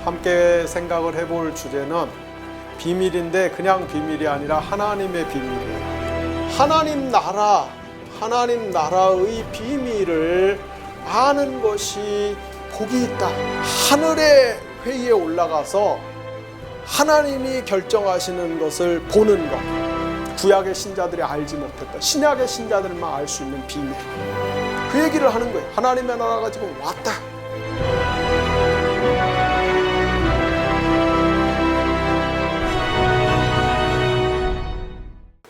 함께 생각을 해볼 주제는 비밀인데 그냥 비밀이 아니라 하나님의 비밀이에요. 하나님 나라의 비밀을 아는 것이 복이 있다. 하늘의 회의에 올라가서 하나님이 결정하시는 것을 보는 것. 구약의 신자들이 알지 못했다. 신약의 신자들만 알 수 있는 비밀. 그 얘기를 하는 거예요. 하나님의 나라가 지금 왔다.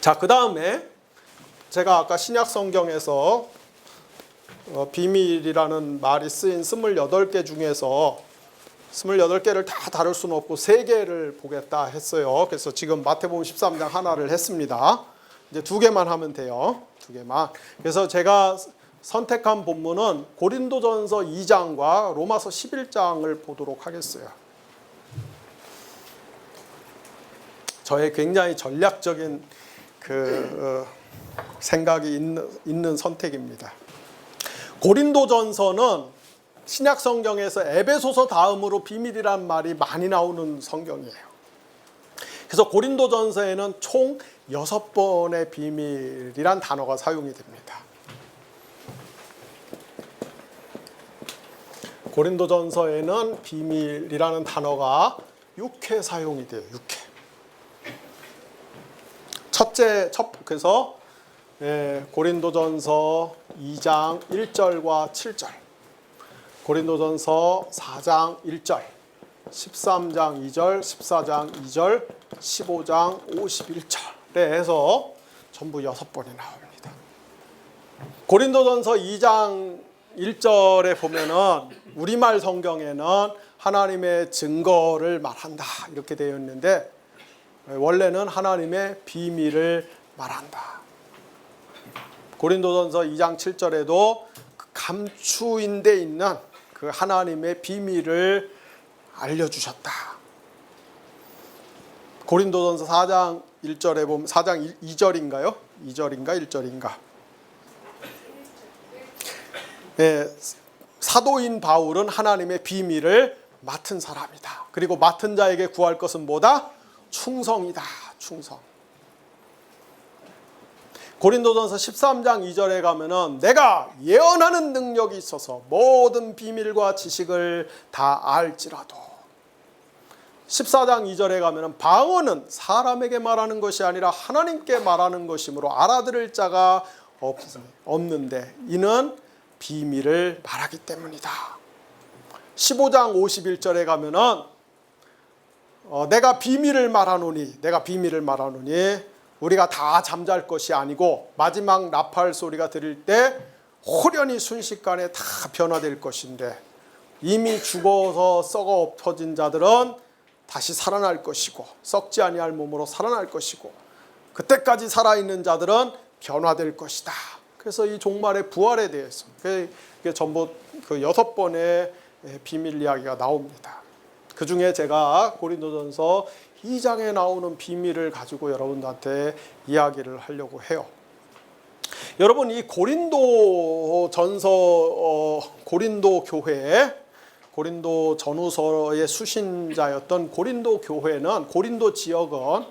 자, 그 다음에 제가 아까 신약 성경에서 비밀이라는 말이 쓰인 28개 중에서 28개를 다 다룰 수는 없고 3개를 보겠다 했어요. 그래서 지금 마태복음 13장 하나를 했습니다. 이제 2개만 하면 돼요. 2개만. 그래서 제가 선택한 본문은 고린도전서 2장과 로마서 11장을 보도록 하겠어요. 저의 굉장히 전략적인 생각이 있는 선택입니다. 고린도전서는 신약 성경에서 에베소서 다음으로 비밀이란 말이 많이 나오는 성경이에요. 그래서 고린도전서에는 총 6번의 비밀이란 단어가 사용이 됩니다. 고린도전서에는 비밀이라는 단어가 6회 사용이 돼요. 6회. 그래서 고린도전서 2장 1절과 7절, 고린도전서 4장 1절, 13장 2절, 14장 2절, 15장 51절에 해서 전부 6번이 나옵니다. 고린도전서 2장 1절에 보면은 우리말 성경에는 하나님의 증거를 말한다 이렇게 되어 있는데 원래는 하나님의 비밀을 말한다. 고린도전서 2장 7절에도 감추인 데 있는 그 하나님의 비밀을 알려주셨다. 고린도전서 4장 1절에 보면 4장 2절인가요? 2절인가 1절인가? 네, 사도인 바울은 하나님의 비밀을 맡은 사람이다. 그리고 맡은 자에게 구할 것은 뭐다? 충성이다. 충성. 고린도전서 13장 2절에 가면은 내가 예언하는 능력이 있어서 모든 비밀과 지식을 다 알지라도. 14장 2절에 가면은 방언은 사람에게 말하는 것이 아니라 하나님께 말하는 것이므로 알아들을 자가 없는데 이는 비밀을 말하기 때문이다. 15장 51절에 가면은 내가 비밀을 말하노니 우리가 다 잠잘 것이 아니고 마지막 나팔 소리가 들릴 때 호련히 순식간에 다 변화될 것인데 이미 죽어서 썩어 엎어진 자들은 다시 살아날 것이고 썩지 아니할 몸으로 살아날 것이고 그때까지 살아있는 자들은 변화될 것이다. 그래서 이 종말의 부활에 대해서 이게 전부 그 6번의 비밀 이야기가 나옵니다. 그 중에 제가 고린도전서 2장에 나오는 비밀을 가지고 여러분들한테 이야기를 하려고 해요. 여러분 이 고린도전서 고린도 교회, 고린도 전후서의 수신자였던 고린도 교회는 고린도 지역은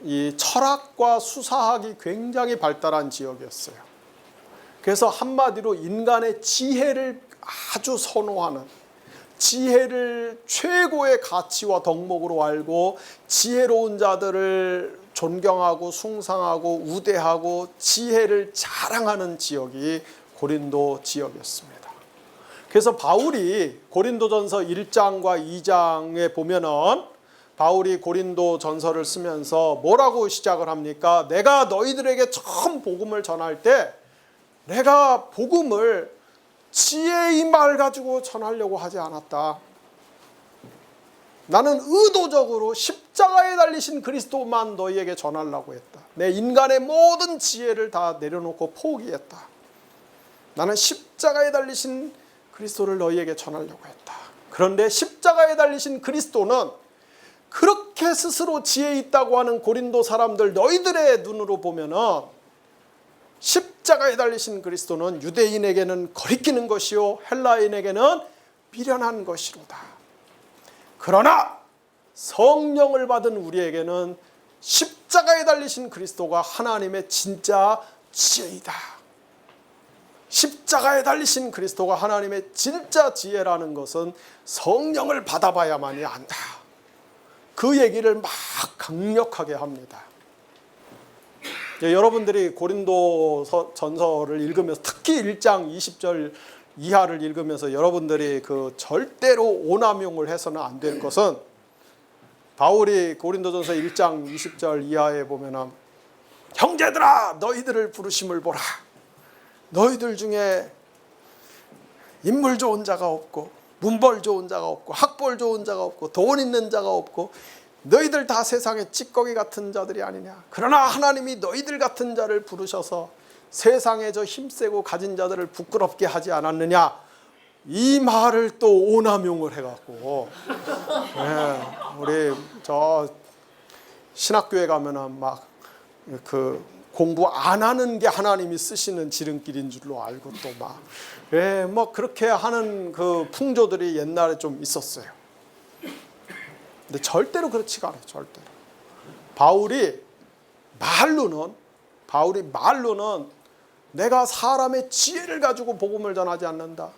이 철학과 수사학이 굉장히 발달한 지역이었어요. 그래서 한마디로 인간의 지혜를 아주 선호하는 지혜를 최고의 가치와 덕목으로 알고 지혜로운 자들을 존경하고 숭상하고 우대하고 지혜를 자랑하는 지역이 고린도 지역이었습니다. 그래서 바울이 고린도전서 1장과 2장에 보면은 바울이 고린도 전서를 쓰면서 뭐라고 시작을 합니까? 내가 너희들에게 처음 복음을 전할 때 내가 복음을 지혜의 말 가지고 전하려고 하지 않았다. 나는 의도적으로 십자가에 달리신 그리스도만 너희에게 전하려고 했다. 내 인간의 모든 지혜를 다 내려놓고 포기했다. 나는 십자가에 달리신 그리스도를 너희에게 전하려고 했다. 그런데 십자가에 달리신 그리스도는 그렇게 스스로 지혜 있다고 하는 고린도 사람들 너희들의 눈으로 보면은 십자가에 달리신 그리스도는 유대인에게는 거리끼는 것이요 헬라인에게는 미련한 것이로다. 그러나 성령을 받은 우리에게는 십자가에 달리신 그리스도가 하나님의 진짜 지혜이다. 십자가에 달리신 그리스도가 하나님의 진짜 지혜라는 것은 성령을 받아봐야만이 안다. 그 얘기를 막 강력하게 합니다. 여러분들이 고린도 전서를 읽으면서 특히 1장 20절 이하를 읽으면서 여러분들이 그 절대로 오남용을 해서는 안 될 것은, 바울이 고린도전서 1장 20절 이하에 보면은 형제들아 너희들을 부르심을 보라. 너희들 중에 인물 좋은 자가 없고 문벌 좋은 자가 없고 학벌 좋은 자가 없고 돈 있는 자가 없고 너희들 다 세상의 찌꺼기 같은 자들이 아니냐. 그러나 하나님이 너희들 같은 자를 부르셔서 세상에 저 힘세고 가진 자들을 부끄럽게 하지 않았느냐. 이 말을 또 오남용을 해갖고, 우리 저 신학교에 가면은 막 그 공부 안 하는 게 하나님이 쓰시는 지름길인 줄로 알고 또 막, 뭐 그렇게 하는 그 풍조들이 옛날에 좀 있었어요. 근데 절대로 그렇지가 않아요. 절대로. 바울이 말로는 내가 사람의 지혜를 가지고 복음을 전하지 않는다.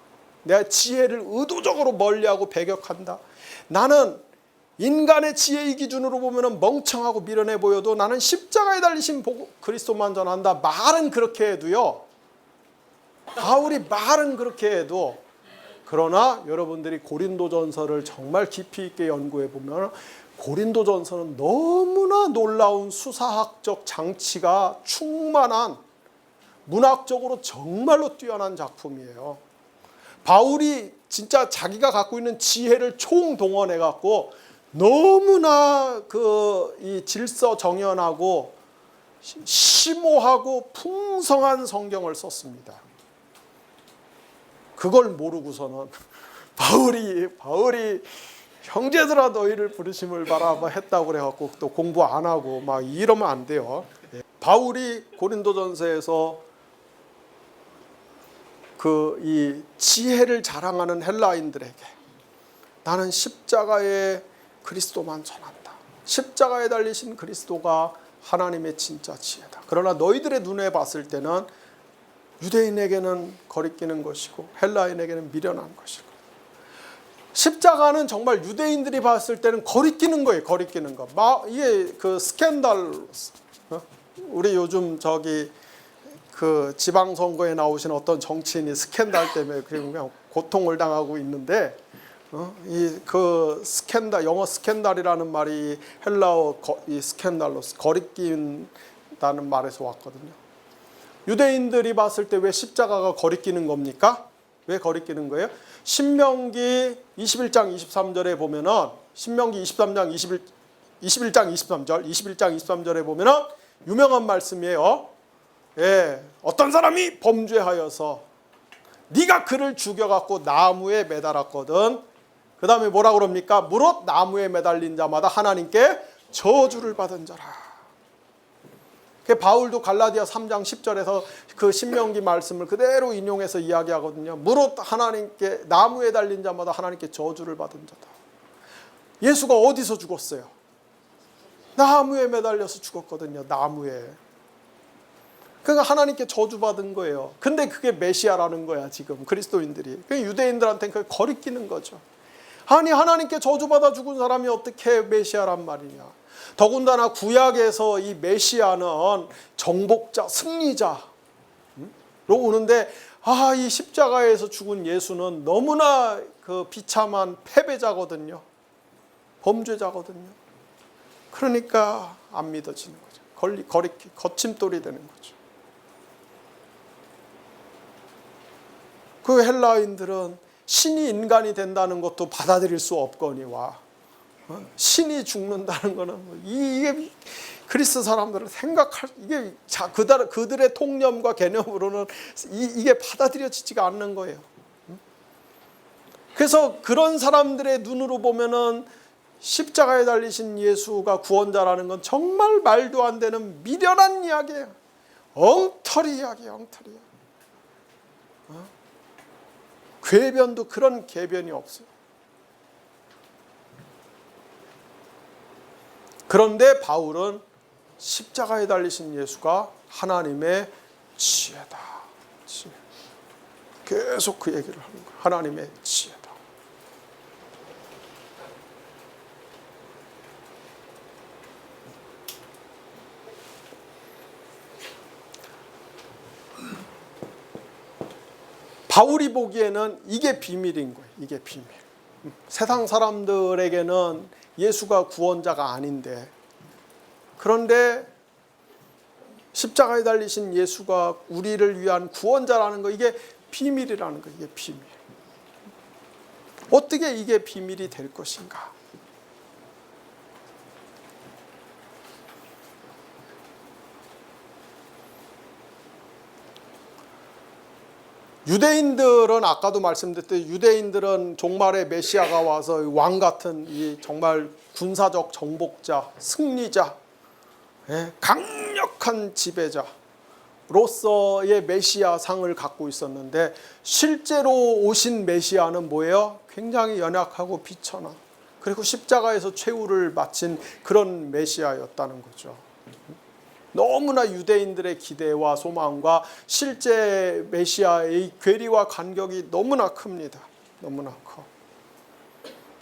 내가 지혜를 의도적으로 멀리하고 배격한다. 나는 인간의 지혜의 기준으로 보면 멍청하고 미련해 보여도 나는 십자가에 달리신 그리스도만 전한다. 말은 그렇게 해도요. 바울이 말은 그렇게 해도, 그러나 여러분들이 고린도전서를 정말 깊이 있게 연구해 보면 고린도전서는 너무나 놀라운 수사학적 장치가 충만한, 문학적으로 정말로 뛰어난 작품이에요. 바울이 진짜 자기가 갖고 있는 지혜를 총동원해 갖고 너무나 이 질서 정연하고 심오하고 풍성한 성경을 썼습니다. 그걸 모르고서는 바울이 형제들아 너희를 부르심을 바라봐 했다고 그래갖고 또 공부 안 하고 막 이러면 안 돼요. 바울이 고린도전서에서 이 지혜를 자랑하는 헬라인들에게 나는 십자가의 그리스도만 전한다. 십자가에 달리신 그리스도가 하나님의 진짜 지혜다. 그러나 너희들의 눈에 봤을 때는 유대인에게는 거리끼는 것이고 헬라인에게는 미련한 것이고, 십자가는 정말 유대인들이 봤을 때는 거리끼는 거예요. 거리끼는 거. 이게 그 스캔들, 우리 요즘 그 지방선거에 나오신 어떤 정치인이 스캔들 때문에 그냥 고통을 당하고 있는데, 그 스캔들, 영어 스캔들이라는 말이 헬라어 이 스캔달로스, 거리낀다는 말에서 왔거든요. 유대인들이 봤을 때 왜 십자가가 거리끼는 겁니까? 왜 거리끼는 거예요? 신명기 21장 23절에 보면은, 신명기 21장 23절에 보면은 유명한 말씀이에요. 어떤 사람이 범죄하여서 네가 그를 죽여갖고 나무에 매달았거든. 그 다음에 뭐라 그럽니까? 무릇 나무에 매달린 자마다 하나님께 저주를 받은 자라. 바울도 갈라디아 3장 10절에서 그 신명기 말씀을 그대로 인용해서 이야기하거든요. 무릇 하나님께, 나무에 달린 자마다 하나님께 저주를 받은 자다. 예수가 어디서 죽었어요? 나무에 매달려서 죽었거든요. 나무에. 그러니까 하나님께 저주받은 거예요. 근데 그게 메시아라는 거야, 지금 그리스도인들이. 유대인들한테는 그게 거리끼는 거죠. 아니, 하나님께 저주받아 죽은 사람이 어떻게 메시아란 말이냐. 더군다나 구약에서 이 메시아는 정복자, 승리자로 오는데, 이 십자가에서 죽은 예수는 너무나 그 비참한 패배자거든요. 범죄자거든요. 그러니까 안 믿어지는 거죠. 거침돌이 되는 거죠. 그 헬라인들은 신이 인간이 된다는 것도 받아들일 수 없거니와, 신이 죽는다는 것은 이게 그리스 사람들은 이게 그들의 통념과 개념으로는 이게 받아들여지지가 않는 거예요. 그래서 그런 사람들의 눈으로 보면은 십자가에 달리신 예수가 구원자라는 건 정말 말도 안 되는 미련한 이야기예요. 엉터리 이야기예요. 엉터리. 궤변도 그런 궤변이 없어요. 그런데 바울은 십자가에 달리신 예수가 하나님의 지혜다. 지혜. 계속 그 얘기를 하는 거예요. 하나님의 지혜다. 바울이 보기에는 이게 비밀인 거예요. 이게 비밀. 세상 사람들에게는 예수가 구원자가 아닌데, 그런데 십자가에 달리신 예수가 우리를 위한 구원자라는 거, 이게 비밀이라는 거. 이게 비밀. 어떻게 이게 비밀이 될 것인가? 유대인들은 아까도 말씀드렸듯이 유대인들은 종말의 메시아가 와서 왕 같은 이 정말 군사적 정복자, 승리자, 강력한 지배자로서의 메시아 상을 갖고 있었는데, 실제로 오신 메시아는 뭐예요? 굉장히 연약하고 비천한, 그리고 십자가에서 최후를 마친 그런 메시아였다는 거죠. 너무나 유대인들의 기대와 소망과 실제 메시아의 괴리와 간격이 너무나 큽니다. 너무나 커.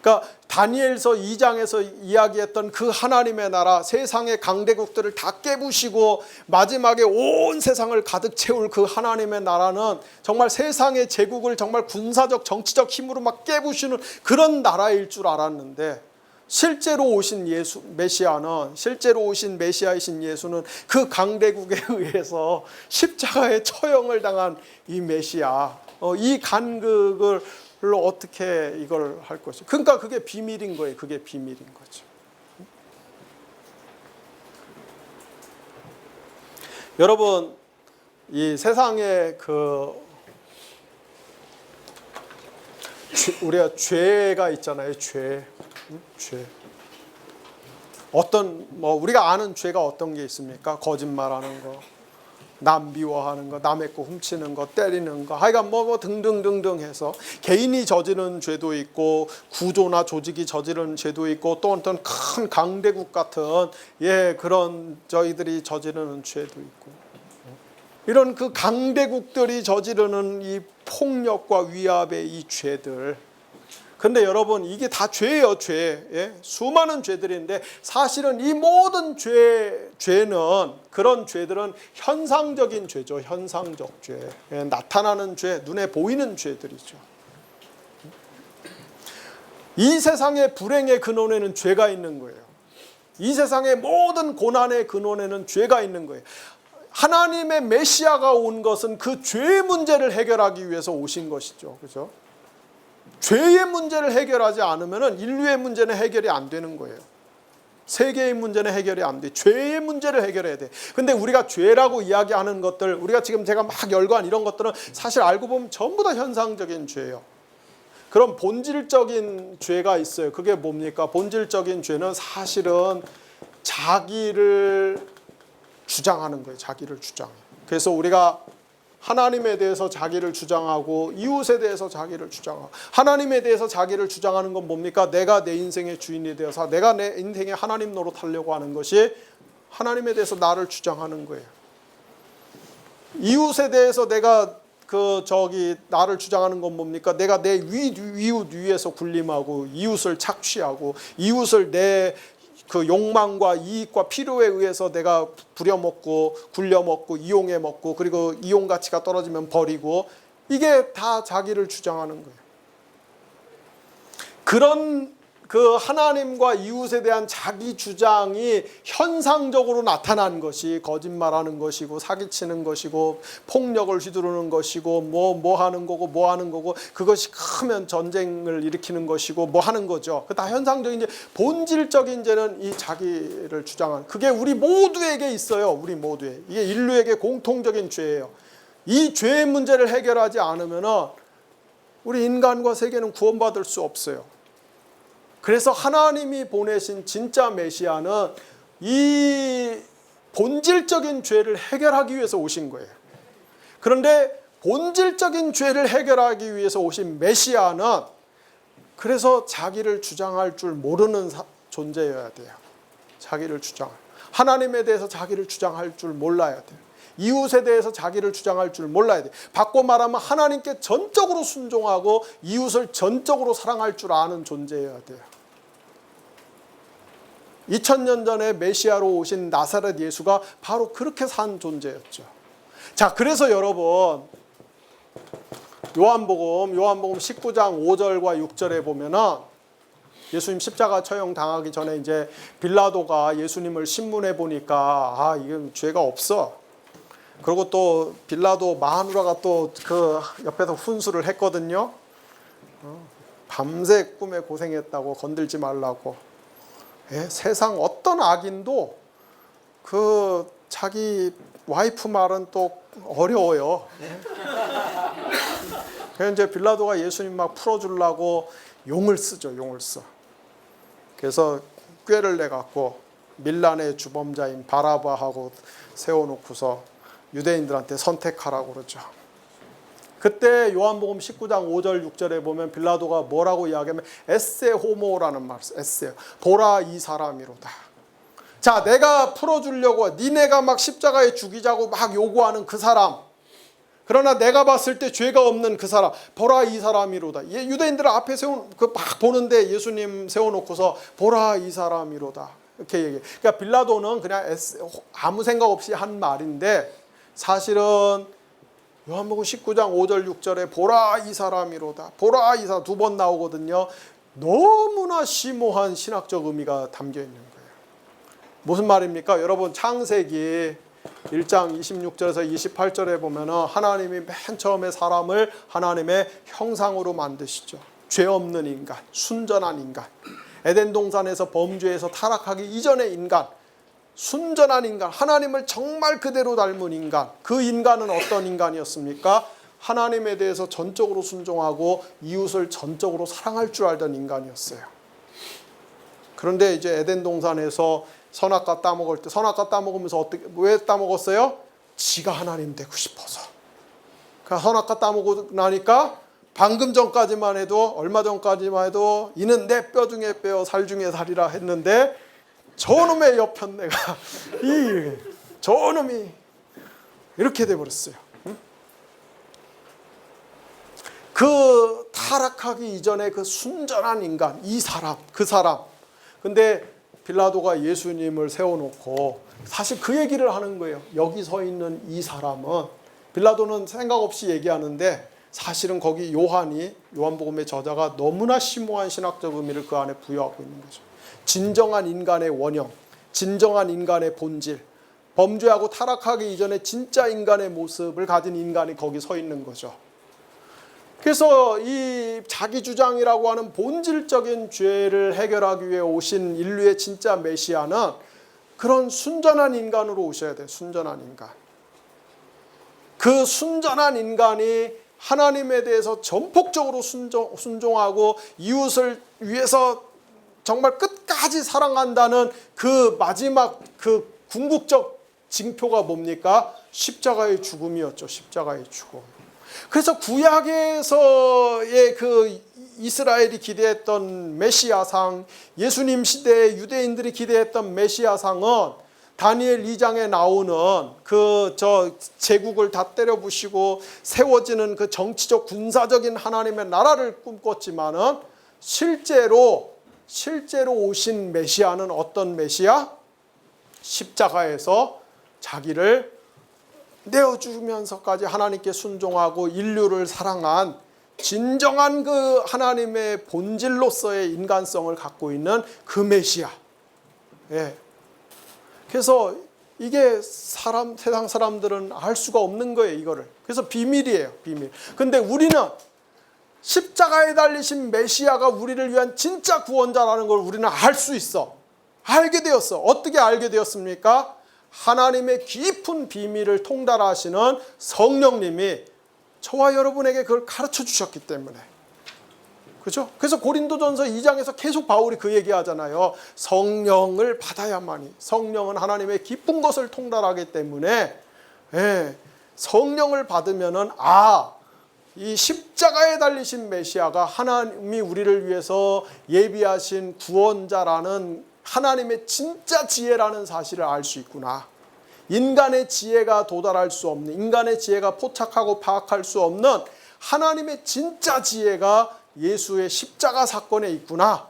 그러니까 다니엘서 2장에서 이야기했던 그 하나님의 나라, 세상의 강대국들을 다 깨부시고 마지막에 온 세상을 가득 채울 그 하나님의 나라는 정말 세상의 제국을 정말 군사적 정치적 힘으로 막 깨부시는 그런 나라일 줄 알았는데, 실제로 오신 실제로 오신 메시아이신 예수는 그 강대국에 의해서 십자가에 처형을 당한 이 메시아, 이 간극을 어떻게 이걸 할 것이? 그러니까 그게 비밀인 거예요. 그게 비밀인 거죠. 여러분, 이 세상에 우리가 죄가 있잖아요. 죄. 어떤 우리가 아는 죄가 어떤 게 있습니까? 거짓말하는 거, 남 미워하는 거, 남의 거 훔치는 거, 때리는 거, 하여간 등등등등 해서 개인이 저지른 죄도 있고, 구조나 조직이 저지른 죄도 있고, 또 어떤 큰 강대국 같은 그런 저희들이 저지르는 죄도 있고, 이런 그 강대국들이 저지르는 이 폭력과 위압의 이 죄들. 근데 여러분, 이게 다 죄예요, 죄. 수많은 죄들인데, 사실은 이 모든 그런 죄들은 현상적인 죄죠. 현상적 죄. 나타나는 죄, 눈에 보이는 죄들이죠. 이 세상의 불행의 근원에는 죄가 있는 거예요. 이 세상의 모든 고난의 근원에는 죄가 있는 거예요. 하나님의 메시아가 온 것은 그 죄의 문제를 해결하기 위해서 오신 것이죠. 그렇죠? 죄의 문제를 해결하지 않으면 인류의 문제는 해결이 안 되는 거예요. 세계의 문제는 해결이 안 돼. 죄의 문제를 해결해야 돼. 근데 우리가 죄라고 이야기하는 것들, 우리가 지금 제가 막 열거한 이런 것들은 사실 알고 보면 전부 다 현상적인 죄예요. 그럼 본질적인 죄가 있어요. 그게 뭡니까? 본질적인 죄는 사실은 자기를 주장하는 거예요. 자기를 주장해. 그래서 우리가 하나님에 대해서 자기를 주장하고 이웃에 대해서 자기를 주장하고, 하나님에 대해서 자기를 주장하는 건 뭡니까? 내가 내 인생의 주인이 되어서 내가 내 인생의 하나님 노릇하려고 하는 것이 하나님에 대해서 나를 주장하는 거예요. 이웃에 대해서 내가 나를 주장하는 건 뭡니까? 내가 내 이웃 위에서 군림하고 이웃을 착취하고 이웃을 내 욕망과 이익과 필요에 의해서 내가 부려먹고 굴려먹고 이용해먹고, 그리고 이용 가치가 떨어지면 버리고, 이게 다 자기를 주장하는 거예요. 그런 그 하나님과 이웃에 대한 자기 주장이 현상적으로 나타난 것이 거짓말하는 것이고, 사기치는 것이고, 폭력을 휘두르는 것이고, 뭐 하는 거고, 그것이 크면 전쟁을 일으키는 것이고, 뭐 하는 거죠. 그 다 현상적인 죄. 본질적인 죄는 이 자기를 주장하는, 그게 우리 모두에게 있어요. 우리 모두에. 이게 인류에게 공통적인 죄예요. 이 죄의 문제를 해결하지 않으면 우리 인간과 세계는 구원받을 수 없어요. 그래서 하나님이 보내신 진짜 메시아는 이 본질적인 죄를 해결하기 위해서 오신 거예요. 그런데 본질적인 죄를 해결하기 위해서 오신 메시아는 그래서 자기를 주장할 줄 모르는 존재여야 돼요. 자기를 주장할. 하나님에 대해서 자기를 주장할 줄 몰라야 돼요. 이웃에 대해서 자기를 주장할 줄 몰라야 돼요. 바꿔 말하면 하나님께 전적으로 순종하고 이웃을 전적으로 사랑할 줄 아는 존재여야 돼요. 2000년 전에 메시아로 오신 나사렛 예수가 바로 그렇게 산 존재였죠. 자, 그래서 여러분 요한복음 19장 5절과 6절에 보면은 예수님 십자가 처형 당하기 전에 이제 빌라도가 예수님을 신문해 보니까 이건 죄가 없어. 그리고 또 빌라도 마누라가 또 그 옆에서 훈수를 했거든요. 밤새 꿈에 고생했다고, 건들지 말라고. 세상 어떤 악인도 그 자기 와이프 말은 또 어려워요. 그래서 이제 빌라도가 예수님 막 풀어주려고 용을 쓰죠. 용을 써. 그래서 꾀를 내갖고 밀란의 주범자인 바라바하고 세워놓고서 유대인들한테 선택하라고 그러죠. 그때 요한복음 19장 5절 6절에 보면 빌라도가 뭐라고 이야기하면 에세 호모라는 말을 써요. 에세, 보라 이 사람이로다. 자, 내가 풀어주려고 니네가 막 십자가에 죽이자고 막 요구하는 그 사람, 그러나 내가 봤을 때 죄가 없는 그 사람, 보라 이 사람이로다. 유대인들 앞에 막 보는데 예수님 세워놓고서 보라 이 사람이로다 이렇게 얘기해. 그러니까 빌라도는 그냥 아무 생각 없이 한 말인데 사실은 요한복음 19장 5절 6절에 보라 이 사람이로다, 보라 이 사람 두 번 나오거든요. 너무나 심오한 신학적 의미가 담겨 있는 거예요. 무슨 말입니까? 여러분 창세기 1장 26절에서 28절에 보면은 하나님이 맨 처음에 사람을 하나님의 형상으로 만드시죠. 죄 없는 인간, 순전한 인간. 에덴 동산에서 범죄에서 타락하기 이전의 인간, 순전한 인간, 하나님을 정말 그대로 닮은 인간. 그 인간은 어떤 인간이었습니까? 하나님에 대해서 전적으로 순종하고 이웃을 전적으로 사랑할 줄 알던 인간이었어요. 그런데 이제 에덴 동산에서 선악과 따먹을 때, 선악과 따먹으면서 왜 따먹었어요? 지가 하나님 되고 싶어서. 그러니까 선악과 따먹고 나니까 방금 전까지만 해도, 얼마 전까지만 해도 이는 내 뼈 중에 뼈, 살 중에 살이라 했는데 저놈의 여편네가 저놈이 이렇게 돼버렸어요. 그 타락하기 이전에 그 순전한 인간, 이 사람, 그 사람. 근데 빌라도가 예수님을 세워놓고 사실 그 얘기를 하는 거예요. 여기 서 있는 이 사람은, 빌라도는 생각 없이 얘기하는데 사실은 거기 요한복음의 저자가 너무나 심오한 신학적 의미를 그 안에 부여하고 있는 거죠. 진정한 인간의 원형, 진정한 인간의 본질, 범죄하고 타락하기 이전에 진짜 인간의 모습을 가진 인간이 거기 서 있는 거죠. 그래서 이 자기 주장이라고 하는 본질적인 죄를 해결하기 위해 오신 인류의 진짜 메시아는 그런 순전한 인간으로 오셔야 돼요. 순전한 인간. 그 순전한 인간이 하나님에 대해서 전폭적으로 순종하고 이웃을 위해서 정말 끝까지 사랑한다는 그 마지막 그 궁극적 징표가 뭡니까? 십자가의 죽음이었죠. 십자가의 죽음. 그래서 구약에서의 그 이스라엘이 기대했던 메시아상, 예수님 시대에 유대인들이 기대했던 메시아상은 다니엘 2장에 나오는 그 제국을 다 때려부시고 세워지는 그 정치적 군사적인 하나님의 나라를 꿈꿨지만은 실제로 오신 메시아는 어떤 메시아? 십자가에서 자기를 내어주면서까지 하나님께 순종하고 인류를 사랑한 진정한 그 하나님의 본질로서의 인간성을 갖고 있는 그 메시아. 예. 그래서 이게 세상 사람들은 알 수가 없는 거예요, 이거를. 그래서 비밀이에요, 비밀. 근데 우리는 십자가에 달리신 메시아가 우리를 위한 진짜 구원자라는 걸 우리는 알 수 있어. 알게 되었어. 어떻게 알게 되었습니까? 하나님의 깊은 비밀을 통달하시는 성령님이 저와 여러분에게 그걸 가르쳐 주셨기 때문에. 그렇죠? 그래서 고린도전서 2장에서 계속 바울이 그 얘기하잖아요. 성령을 받아야만이. 성령은 하나님의 깊은 것을 통달하기 때문에 성령을 받으면은 이 십자가에 달리신 메시아가 하나님이 우리를 위해서 예비하신 구원자라는 하나님의 진짜 지혜라는 사실을 알 수 있구나. 인간의 지혜가 도달할 수 없는, 인간의 지혜가 포착하고 파악할 수 없는 하나님의 진짜 지혜가 예수의 십자가 사건에 있구나.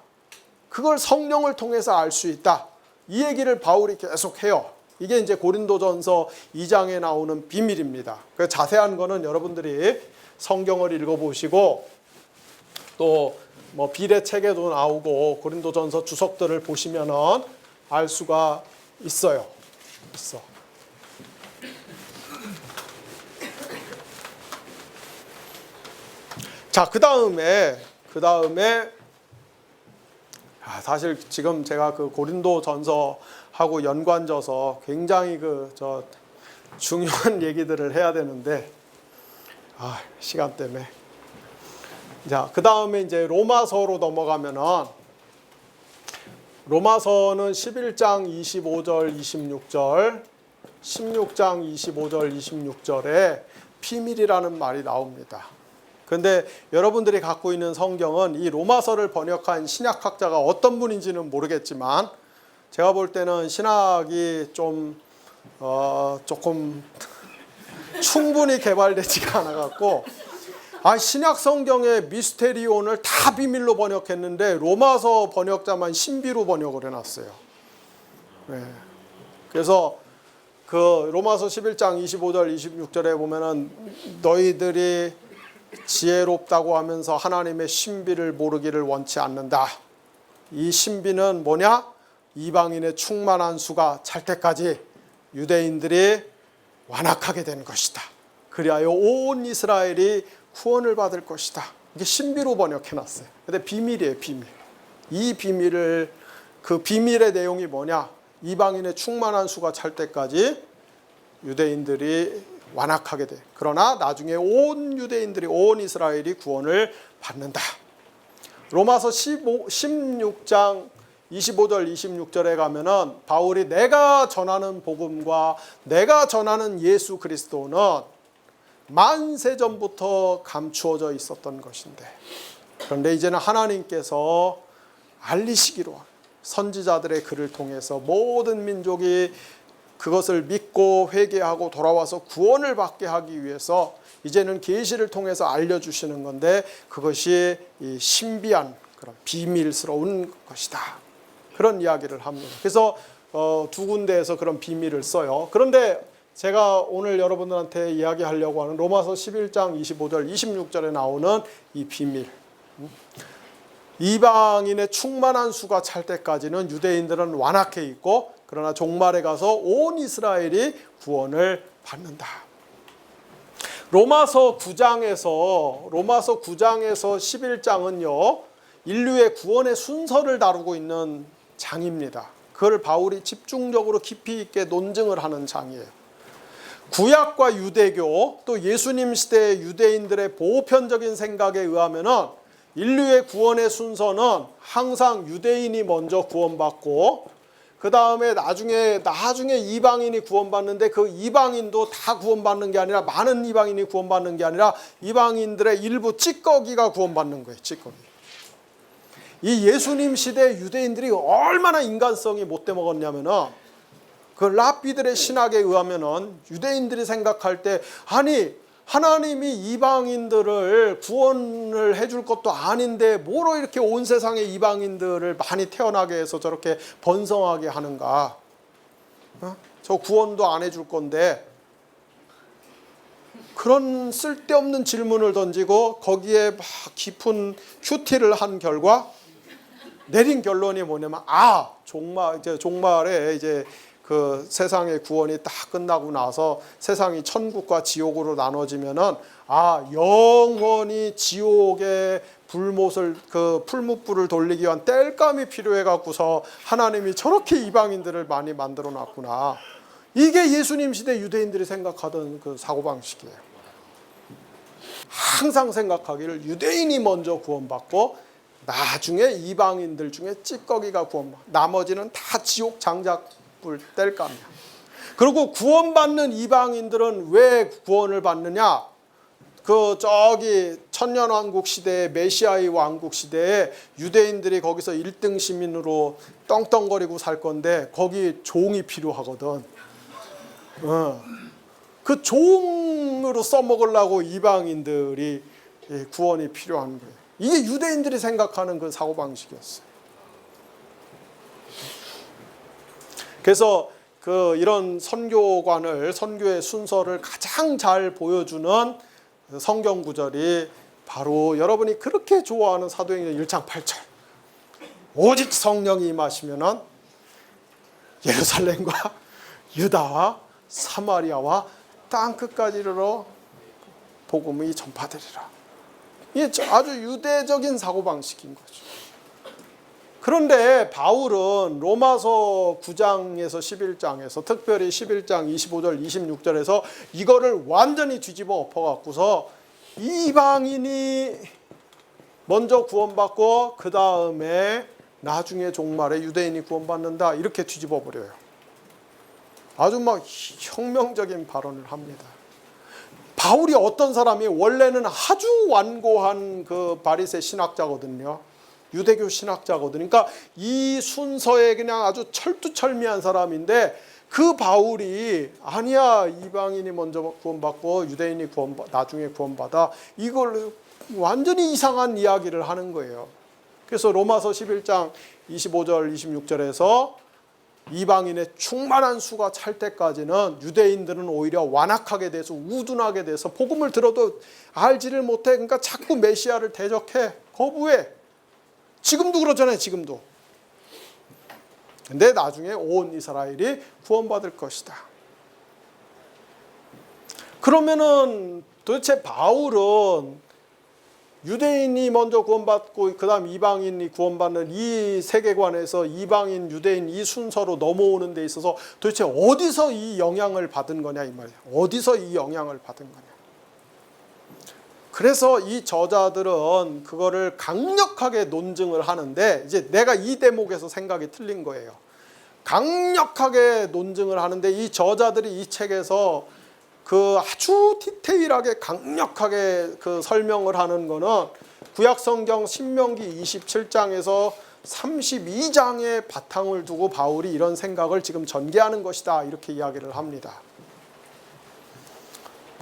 그걸 성령을 통해서 알 수 있다. 이 얘기를 바울이 계속해요. 이게 이제 고린도전서 2장에 나오는 비밀입니다. 그 자세한 거는 여러분들이 성경을 읽어보시고 또 뭐 비례책에도 나오고 고린도전서 주석들을 보시면은 알 수가 있어요. 자, 그 다음에 사실 지금 제가 그 고린도전서하고 연관져서 굉장히 중요한 얘기들을 해야 되는데 시간 때문에. 자, 그 다음에 이제 로마서로 넘어가면은 로마서는 11장 25절 26절 16장 25절 26절에 비밀이라는 말이 나옵니다. 그런데 여러분들이 갖고 있는 성경은 이 로마서를 번역한 신약학자가 어떤 분인지는 모르겠지만 제가 볼 때는 신학이 조금 충분히 개발되지가 않아갖고 신약 성경의 미스테리온을 다 비밀로 번역했는데 로마서 번역자만 신비로 번역을 해놨어요. 네. 그래서 그 로마서 11장 25절 26절에 보면은 너희들이 지혜롭다고 하면서 하나님의 신비를 모르기를 원치 않는다. 이 신비는 뭐냐? 이방인의 충만한 수가 찰 때까지 유대인들이 완악하게 된 것이다. 그리하여 온 이스라엘이 구원을 받을 것이다. 이게 신비로 번역해놨어요. 근데 비밀이에요, 비밀. 이 비밀을, 그 비밀의 내용이 뭐냐? 이방인의 충만한 수가 찰 때까지 유대인들이 완악하게 돼. 그러나 나중에 온 유대인들이, 온 이스라엘이 구원을 받는다. 로마서 16장 25절 26절에 가면은 바울이 내가 전하는 복음과 내가 전하는 예수 그리스도는 만세전부터 감추어져 있었던 것인데 그런데 이제는 하나님께서 알리시기로 선지자들의 글을 통해서 모든 민족이 그것을 믿고 회개하고 돌아와서 구원을 받게 하기 위해서 이제는 계시를 통해서 알려주시는 건데 그것이 이 신비한 그런 비밀스러운 것이다. 그런 이야기를 합니다. 그래서 두 군데에서 그런 비밀을 써요. 그런데 제가 오늘 여러분들한테 이야기하려고 하는 로마서 11장 25절 26절에 나오는 이 비밀, 이방인의 충만한 수가 찰 때까지는 유대인들은 완악해 있고 그러나 종말에 가서 온 이스라엘이 구원을 받는다. 로마서 9장에서 11장은요 인류의 구원의 순서를 다루고 있는 장입니다. 그걸 바울이 집중적으로 깊이 있게 논증을 하는 장이에요. 구약과 유대교 또 예수님 시대의 유대인들의 보편적인 생각에 의하면은 인류의 구원의 순서는 항상 유대인이 먼저 구원받고 그 다음에 나중에 이방인이 구원받는데 그 이방인도 다 구원받는 게 아니라 많은 이방인이 구원받는 게 아니라 이방인들의 일부 찌꺼기가 구원받는 거예요. 찌꺼기. 이 예수님 시대 유대인들이 얼마나 인간성이 못돼 먹었냐면은 그 랍비들의 신학에 의하면은 유대인들이 생각할 때 아니 하나님이 이방인들을 구원을 해줄 것도 아닌데 뭐로 이렇게 온 세상의 이방인들을 많이 태어나게 해서 저렇게 번성하게 하는가? 저 구원도 안 해줄 건데 그런 쓸데없는 질문을 던지고 거기에 막 깊은 큐티를 한 결과 내린 결론이 뭐냐면 종말에 이제 그 세상의 구원이 딱 끝나고 나서 세상이 천국과 지옥으로 나눠지면은 영원히 지옥의 불못을 그 풀무불을 돌리기 위한 땔감이 필요해 갖고서 하나님이 저렇게 이방인들을 많이 만들어 놨구나. 이게 예수님 시대 유대인들이 생각하던 그 사고방식이에요. 항상 생각하기를 유대인이 먼저 구원받고 나중에 이방인들 중에 찌꺼기가 구원받고 나머지는 다 지옥 장작불 뗄감이야. 그리고 구원받는 이방인들은 왜 구원을 받느냐? 그 저기 천년왕국 시대에 메시아의 왕국 시대에 유대인들이 거기서 1등 시민으로 떵떵거리고 살 건데 거기 종이 필요하거든. 그 종으로 써먹으려고 이방인들이 구원이 필요한 거예요. 이게 유대인들이 생각하는 그 사고방식이었어요. 그래서 이런 선교의 순서를 가장 잘 보여주는 성경 구절이 바로 여러분이 그렇게 좋아하는 사도행전 1장 8절. 오직 성령이 임하시면은 예루살렘과 유다와 사마리아와 땅 끝까지 이르러 복음이 전파되리라. 이게 아주 유대적인 사고방식인 거죠. 그런데 바울은 로마서 9장에서 11장에서 특별히 11장 25절 26절에서 이거를 완전히 뒤집어 엎어갖고서 이방인이 먼저 구원받고 그 다음에 나중에 종말에 유대인이 구원받는다 이렇게 뒤집어 버려요. 아주 막 혁명적인 발언을 합니다. 바울이 어떤 사람이 원래는 아주 완고한 그 바리새 신학자거든요. 유대교 신학자거든요. 그러니까 이 순서에 그냥 아주 철두철미한 사람인데 그 바울이 아니야 이방인이 먼저 구원받고 유대인이 나중에 구원받아 이걸 완전히 이상한 이야기를 하는 거예요. 그래서 로마서 11장 25절 26절에서 이방인의 충만한 수가 찰 때까지는 유대인들은 오히려 완악하게 돼서 우둔하게 돼서 복음을 들어도 알지를 못해. 그러니까 자꾸 메시아를 대적해 거부해. 지금도 그러잖아요. 지금도. 근데 나중에 온 이스라엘이 구원받을 것이다. 그러면은 도대체 바울은 유대인이 먼저 구원받고 그 다음 이방인이 구원받는 이 세계관에서 이방인, 유대인 이 순서로 넘어오는 데 있어서 도대체 어디서 이 영향을 받은 거냐 이 말이에요. 어디서 이 영향을 받은 거냐. 그래서 이 저자들은 그거를 강력하게 논증을 하는데 이제 내가 이 대목에서 생각이 틀린 거예요. 강력하게 논증을 하는데 이 저자들이 이 책에서 그 아주 디테일하게 강력하게 그 설명을 하는 거는 구약성경 신명기 27장에서 32장의 바탕을 두고 바울이 이런 생각을 지금 전개하는 것이다 이렇게 이야기를 합니다.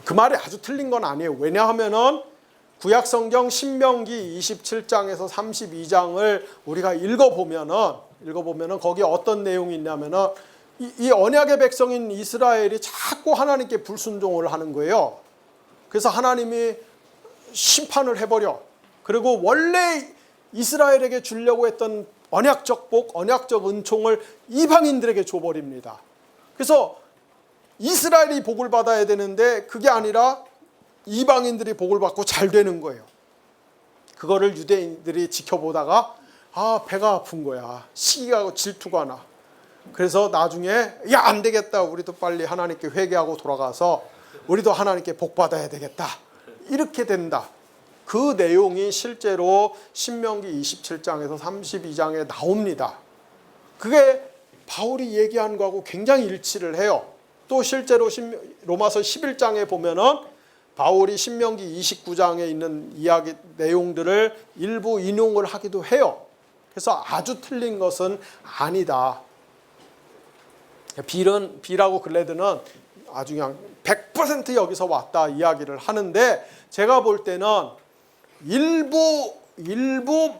그 말이 아주 틀린 건 아니에요. 왜냐하면은 구약성경 신명기 27장에서 32장을 우리가 읽어보면은 거기에 어떤 내용이 있냐면은 이 언약의 백성인 이스라엘이 자꾸 하나님께 불순종을 하는 거예요. 그래서 하나님이 심판을 해버려. 그리고 원래 이스라엘에게 주려고 했던 언약적 복, 언약적 은총을 이방인들에게 줘버립니다. 그래서 이스라엘이 복을 받아야 되는데 그게 아니라 이방인들이 복을 받고 잘 되는 거예요. 그거를 유대인들이 지켜보다가 배가 아픈 거야. 시기가 질투가 나. 그래서 나중에 야 안 되겠다. 우리도 빨리 하나님께 회개하고 돌아가서 우리도 하나님께 복 받아야 되겠다. 이렇게 된다. 그 내용이 실제로 신명기 27장에서 32장에 나옵니다. 그게 바울이 얘기한 거하고 굉장히 일치를 해요. 또 실제로 로마서 11장에 보면은 바울이 신명기 29장에 있는 이야기 내용들을 일부 인용을 하기도 해요. 그래서 아주 틀린 것은 아니다. 빌하고 글레드는 아주 그냥 100% 여기서 왔다 이야기를 하는데 제가 볼 때는 일부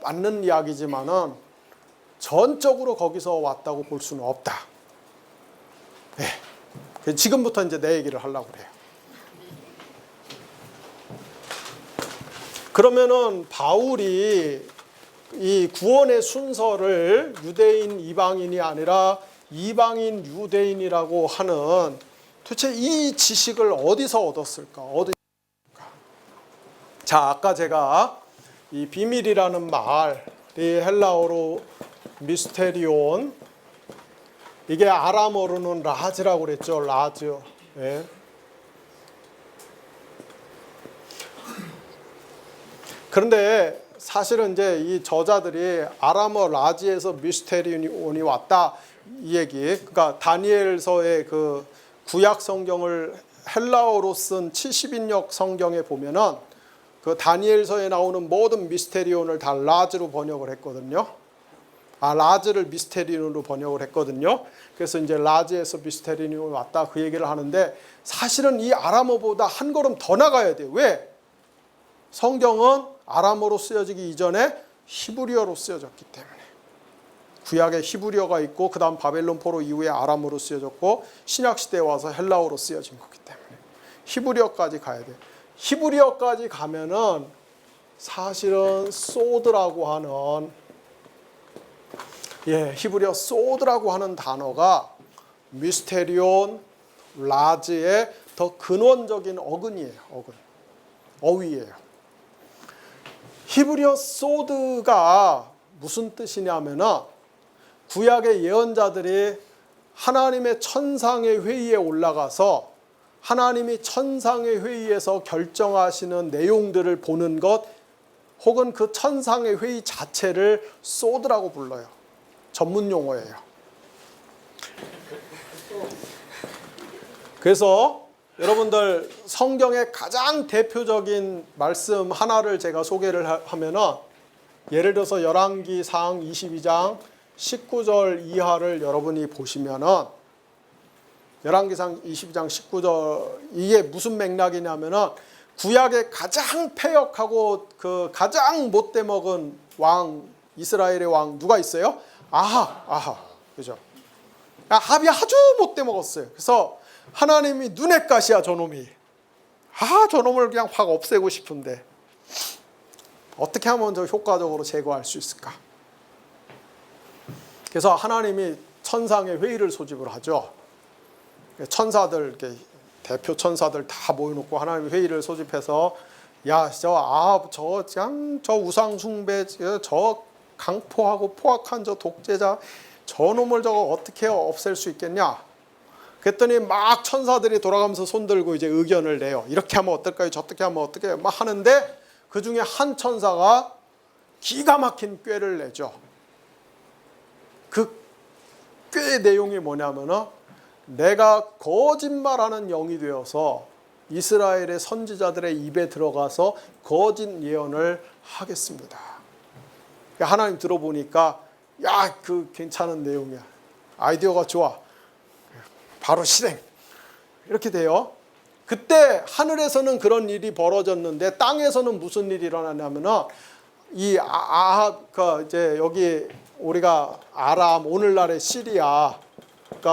맞는 이야기지만은 전적으로 거기서 왔다고 볼 수는 없다. 네. 지금부터 이제 내 얘기를 하려고 그래요. 그러면은 바울이 이 구원의 순서를 유대인, 이방인이 아니라 이방인, 유대인이라고 하는 도대체 이 지식을 어디서 얻었을까? 자, 아까 제가 이 비밀이라는 말이 헬라어로 미스테리온, 이게 아람어로는 라즈라고 그랬죠. 라즈. 예. 그런데 사실은 이제 이 저자들이 아람어 라지에서 미스테리온이 왔다 이 얘기. 그러니까 다니엘서의 그 구약 성경을 헬라어로 쓴 70인역 성경에 보면은 그 다니엘서에 나오는 모든 미스테리온을 다 라즈로 번역을 했거든요. 라즈를 미스테리온으로 번역을 했거든요. 그래서 이제 라즈에서 미스테리온이 왔다 그 얘기를 하는데 사실은 이 아람어보다 한 걸음 더 나가야 돼요. 왜? 성경은 아람어로 쓰여지기 이전에 히브리어로 쓰여졌기 때문에. 구약에 히브리어가 있고 그 다음 바벨론 포로 이후에 아람어로 쓰여졌고 신약시대에 와서 헬라어로 쓰여진 거기 때문에 히브리어까지 가야 돼요. 히브리어까지 가면은 사실은 소드라고 하는 히브리어 소드라고 하는 단어가 미스테리온 라즈의 더 근원적인 어근이에요. 어휘예요. 히브리어 소드가 무슨 뜻이냐면은 구약의 예언자들이 하나님의 천상의 회의에 올라가서 하나님이 천상의 회의에서 결정하시는 내용들을 보는 것 혹은 그 천상의 회의 자체를 소드라고 불러요. 전문 용어예요. 그래서 여러분들 성경의 가장 대표적인 말씀 하나를 제가 소개를 하면은 예를 들어서 열왕기상 22장 19절 이하를 여러분이 보시면은 열왕기상 22장 19절 이게 무슨 맥락이냐면은 구약의 가장 패역하고 그 가장 못돼 먹은 왕 이스라엘의 왕 누가 있어요? 아하 그죠? 아합이 아주 못돼 먹었어요. 그래서 하나님이 눈엣 가시야 저놈이. 저놈을 그냥 확 없애고 싶은데 어떻게 하면 더 효과적으로 제거할 수 있을까? 그래서 하나님이 천상의 회의를 소집을 하죠. 천사들 이렇게 대표 천사들 다 모여놓고 하나님의 회의를 소집해서 저 우상 숭배 저 강포하고 포악한 저 독재자 저놈을 저거 어떻게 없앨 수 있겠냐? 그랬더니 막 천사들이 돌아가면서 손들고 이제 의견을 내요. 이렇게 하면 어떨까요? 저렇게 하면 어떻게 막 하는데 그 중에 한 천사가 기가 막힌 꾀를 내죠. 그 꾀의 내용이 뭐냐면은 내가 거짓말하는 영이 되어서 이스라엘의 선지자들의 입에 들어가서 거짓 예언을 하겠습니다. 하나님 들어보니까 그 괜찮은 내용이야. 아이디어가 좋아. 바로 실행. 이렇게 돼요. 그때 하늘에서는 그런 일이 벌어졌는데 땅에서는 무슨 일이 일어나냐면은 이 이제 여기 우리가 아람 오늘날의 시리아가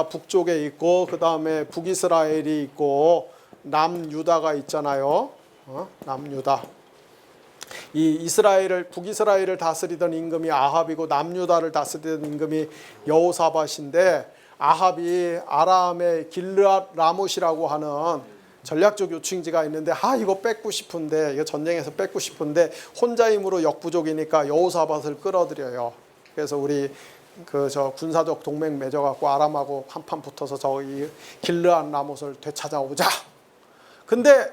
북쪽에 있고 그 다음에 북이스라엘이 있고 남유다가 있잖아요. 남유다. 이 북이스라엘을 다스리던 임금이 아합이고 남유다를 다스리던 임금이 여호사밧인데 아합이 아람의 길르앗 라못이라고 하는 전략적 요충지가 있는데 이거 뺏고 싶은데 이거 전쟁에서 뺏고 싶은데 혼자 힘으로 역부족이니까 여호사밧을 끌어들여요. 그래서 우리 저 군사적 동맹 맺어갖고 아람하고 한판 붙어서 저기 길르앗 라못을 되찾아오자. 근데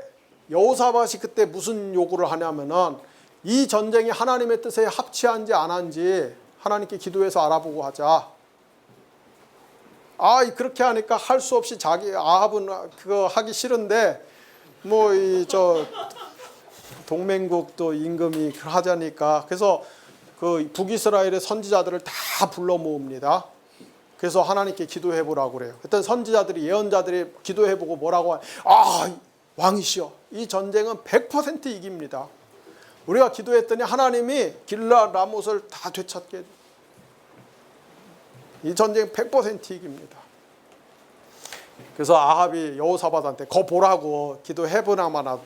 여호사밧이 그때 무슨 요구를 하냐면은 이 전쟁이 하나님의 뜻에 합치한지 안 한지 하나님께 기도해서 알아보고 하자. 그렇게 하니까 할 수 없이 아합은 그거 하기 싫은데 저 동맹국도 임금이 하자니까 그래서 그 북이스라엘의 선지자들을 다 불러 모읍니다. 그래서 하나님께 기도해 보라고 그래요. 그때 선지자들이 예언자들이 기도해 보고 뭐라고 왕이시여 이 전쟁은 100% 이깁니다. 우리가 기도했더니 하나님이 길르앗 라못을 다 되찾게 해줘. 이 전쟁 100% 이깁니다. 그래서 아합이 여호사밧한테 거 보라고 기도해보나마나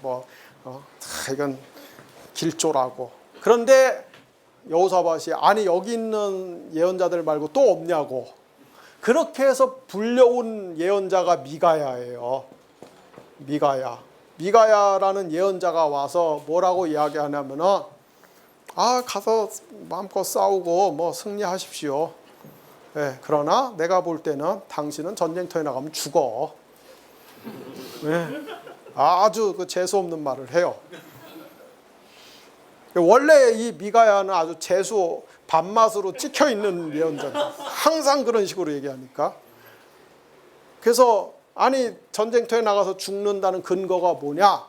이건 길조라고. 그런데 여호사밧이 여기 있는 예언자들 말고 또 없냐고. 그렇게 해서 불려온 예언자가 미가야예요. 미가야라는 예언자가 와서 뭐라고 이야기하냐면은 가서 마음껏 싸우고 승리하십시오. 그러나 내가 볼 때는 당신은 전쟁터에 나가면 죽어. 아주 재수 없는 말을 해요. 원래 이 미가야는 아주 재수 밥맛으로 찍혀 있는 예언자다. 항상 그런 식으로 얘기하니까. 그래서 아니 전쟁터에 나가서 죽는다는 근거가 뭐냐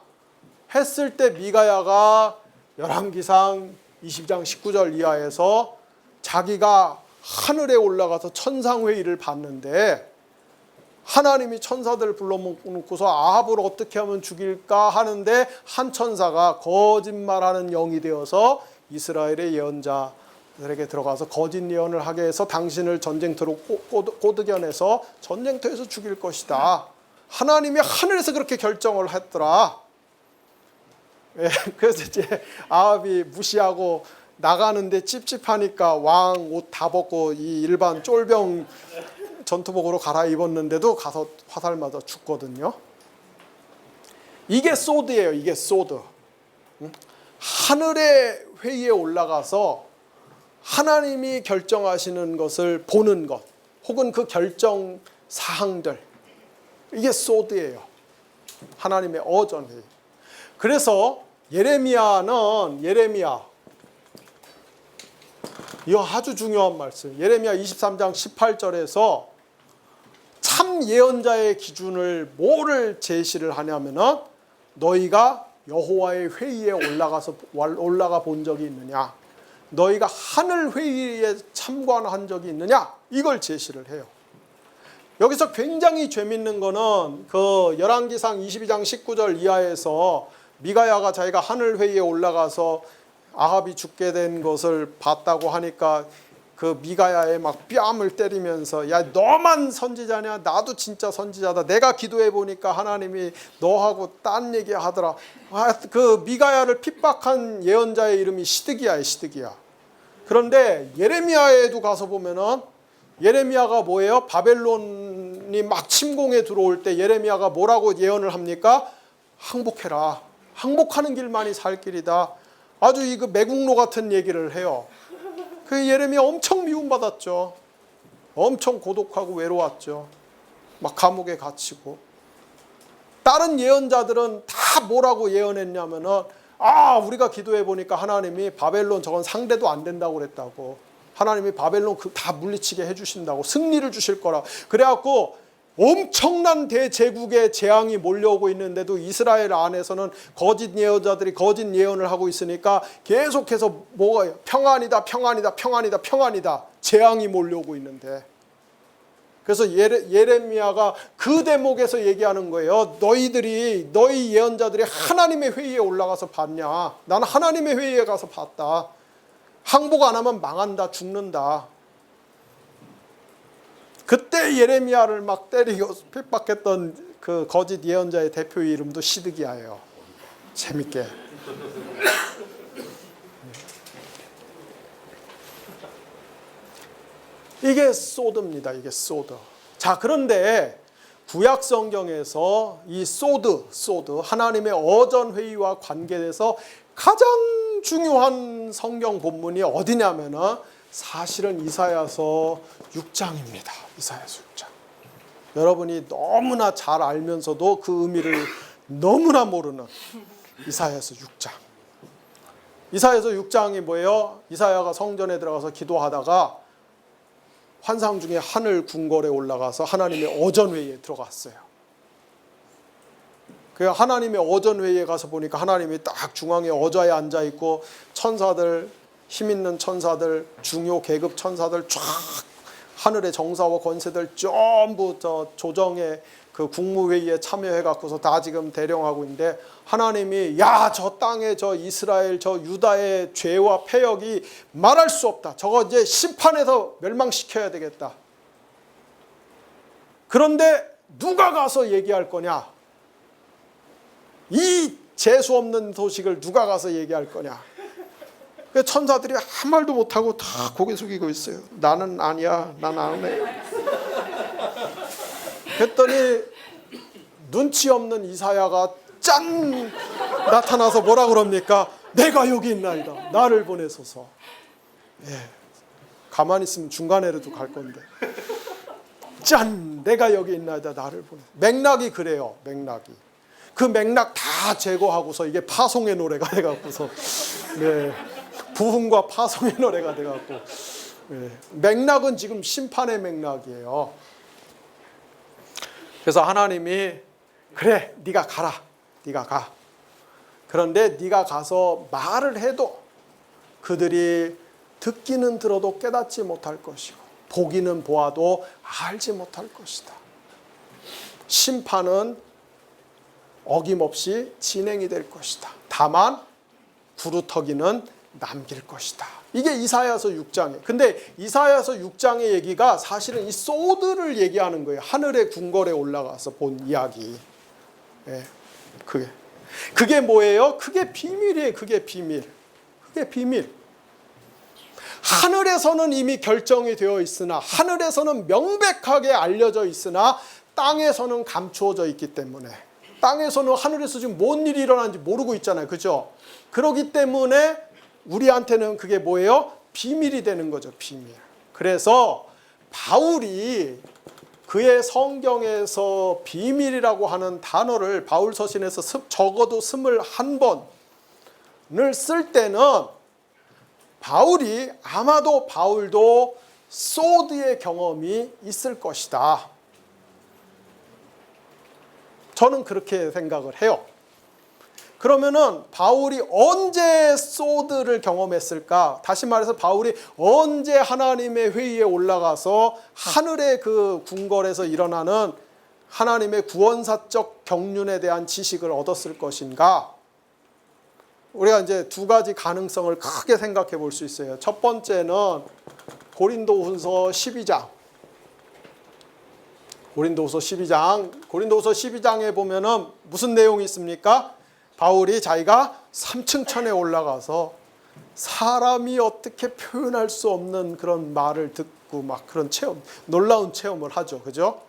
했을 때 미가야가 열왕기상 22장 19절 이하에서 자기가 하늘에 올라가서 천상회의를 봤는데 하나님이 천사들을 불러놓고서 아합을 어떻게 하면 죽일까 하는데 한 천사가 거짓말하는 영이 되어서 이스라엘의 예언자들에게 들어가서 거짓 예언을 하게 해서 당신을 전쟁터로 꼬드겨내서 전쟁터에서 죽일 것이다. 하나님이 하늘에서 그렇게 결정을 했더라. 예, 그래서 이제 아합이 무시하고 나가는데 찝찝하니까 왕 옷 다 벗고 이 일반 쫄병 전투복으로 갈아입었는데도 가서 화살 맞아 죽거든요. 이게 소드예요. 이게 소드. 하늘의 회의에 올라가서 하나님이 결정하시는 것을 보는 것 혹은 그 결정 사항들 이게 소드예요. 하나님의 어전 회의. 그래서 예레미야 이거 아주 중요한 말씀. 예레미야 23장 18절에서 참 예언자의 기준을 뭐를 제시를 하냐면은 너희가 여호와의 회의에 올라가 본 적이 있느냐? 너희가 하늘 회의에 참관한 적이 있느냐? 이걸 제시를 해요. 여기서 굉장히 재밌는 거는 그 열왕기상 22장 19절 이하에서 미가야가 자기가 하늘 회의에 올라가서 아합이 죽게 된 것을 봤다고 하니까 그 미가야의 막 뺨을 때리면서 야 너만 선지자냐? 나도 진짜 선지자다. 내가 기도해 보니까 하나님이 너하고 딴 얘기 하더라. 그 미가야를 핍박한 예언자의 이름이 시드기야예요. 시드기야. 그런데 예레미야에도 가서 보면은 예레미야가 뭐예요? 바벨론이 막 침공해 들어올 때 예레미야가 뭐라고 예언을 합니까? 항복해라. 항복하는 길만이 살 길이다. 아주 이거 매국노 같은 얘기를 해요. 그 예레미야 엄청 미움받았죠. 엄청 고독하고 외로웠죠. 막 감옥에 갇히고. 다른 예언자들은 다 뭐라고 예언했냐면은 우리가 기도해 보니까 하나님이 바벨론 저건 상대도 안 된다고 그랬다고. 하나님이 바벨론 다 물리치게 해주신다고. 승리를 주실 거라. 그래갖고 엄청난 대제국의 재앙이 몰려오고 있는데도 이스라엘 안에서는 거짓 예언자들이 거짓 예언을 하고 있으니까 계속해서 뭐가 평안이다 평안이다 평안이다 평안이다 재앙이 몰려오고 있는데 그래서 예레미야가 그 대목에서 얘기하는 거예요. 너희 예언자들이 하나님의 회의에 올라가서 봤냐? 나는 하나님의 회의에 가서 봤다. 항복 안 하면 망한다 죽는다. 그때 예레미야를 막 때리고 핍박했던 그 거짓 예언자의 대표 이름도 시드기야예요. 재밌게. 이게 소드입니다. 이게 소드. 자, 그런데 구약 성경에서 이 소드 하나님의 어전 회의와 관계돼서 가장 중요한 성경 본문이 어디냐면은 사실은 이사야서 6장입니다. 이사야서 6장. 여러분이 너무나 잘 알면서도 그 의미를 너무나 모르는 이사야서 6장. 이사야서 6장이 뭐예요? 이사야가 성전에 들어가서 기도하다가 환상 중에 하늘 궁궐에 올라가서 하나님의 어전회의에 들어갔어요. 그 하나님의 어전회의에 가서 보니까 하나님이 딱 중앙에 어좌에 앉아있고 천사들 힘 있는 천사들, 중요 계급 천사들 쫙 하늘의 정사와 권세들 전부 저 조정의 그 국무회의에 참여해 갖고서 다 지금 대령하고 있는데 하나님이 저 땅에 저 이스라엘 저 유다의 죄와 패역이 말할 수 없다. 저거 이제 심판해서 멸망시켜야 되겠다. 그런데 누가 가서 얘기할 거냐? 이 재수 없는 소식을 누가 가서 얘기할 거냐? 천사들이 한 말도 못하고 다 고개 숙이고 있어요. 나는 아니야. 난 안 해. 그랬더니 눈치 없는 이사야가 짠 나타나서 뭐라 그럽니까? 내가 여기 있나이다. 나를 보내소서. 가만히 있으면 중간에라도 갈 건데. 짠 내가 여기 있나이다. 나를 보내. 맥락이 그래요. 맥락이. 그 맥락 다 제거하고서 이게 파송의 노래가 돼갖고서 부흥과 파송의 노래가 돼갖고 맥락은 지금 심판의 맥락이에요. 그래서 하나님이 그래 네가 가라. 네가 가. 그런데 네가 가서 말을 해도 그들이 듣기는 들어도 깨닫지 못할 것이고 보기는 보아도 알지 못할 것이다. 심판은 어김없이 진행이 될 것이다. 다만 구루터기는 남길 것이다. 이게 이사야서 6장이에요. 근데 이사야서 6장의 얘기가 사실은 이 소드를 얘기하는 거예요. 하늘의 궁궐에 올라가서 본 이야기. 예, 그게 뭐예요? 그게 비밀이에요. 그게 비밀. 하늘에서는 이미 결정이 되어 있으나 하늘에서는 명백하게 알려져 있으나 땅에서는 감추어져 있기 때문에 땅에서는 하늘에서 지금 뭔 일이 일어나는지 모르고 있잖아요. 그죠? 그렇기 때문에 우리한테는 그게 뭐예요? 비밀이 되는 거죠. 비밀. 그래서 바울이 그의 성경에서 비밀이라고 하는 단어를 바울 서신에서 적어도 21번을 쓸 때는 바울이 아마도 바울도 소드의 경험이 있을 것이다. 저는 그렇게 생각을 해요. 그러면은 바울이 언제 소드를 경험했을까? 다시 말해서 바울이 언제 하나님의 회의에 올라가서 하늘의 그 궁궐에서 일어나는 하나님의 구원사적 경륜에 대한 지식을 얻었을 것인가? 우리가 이제 두 가지 가능성을 크게 생각해 볼 수 있어요. 첫 번째는 고린도후서 12장. 고린도후서 12장에 보면은 무슨 내용이 있습니까? 바울이 자기가 3층 천에 올라가서 사람이 어떻게 표현할 수 없는 그런 말을 듣고 막 그런 체험, 놀라운 체험을 하죠. 그죠?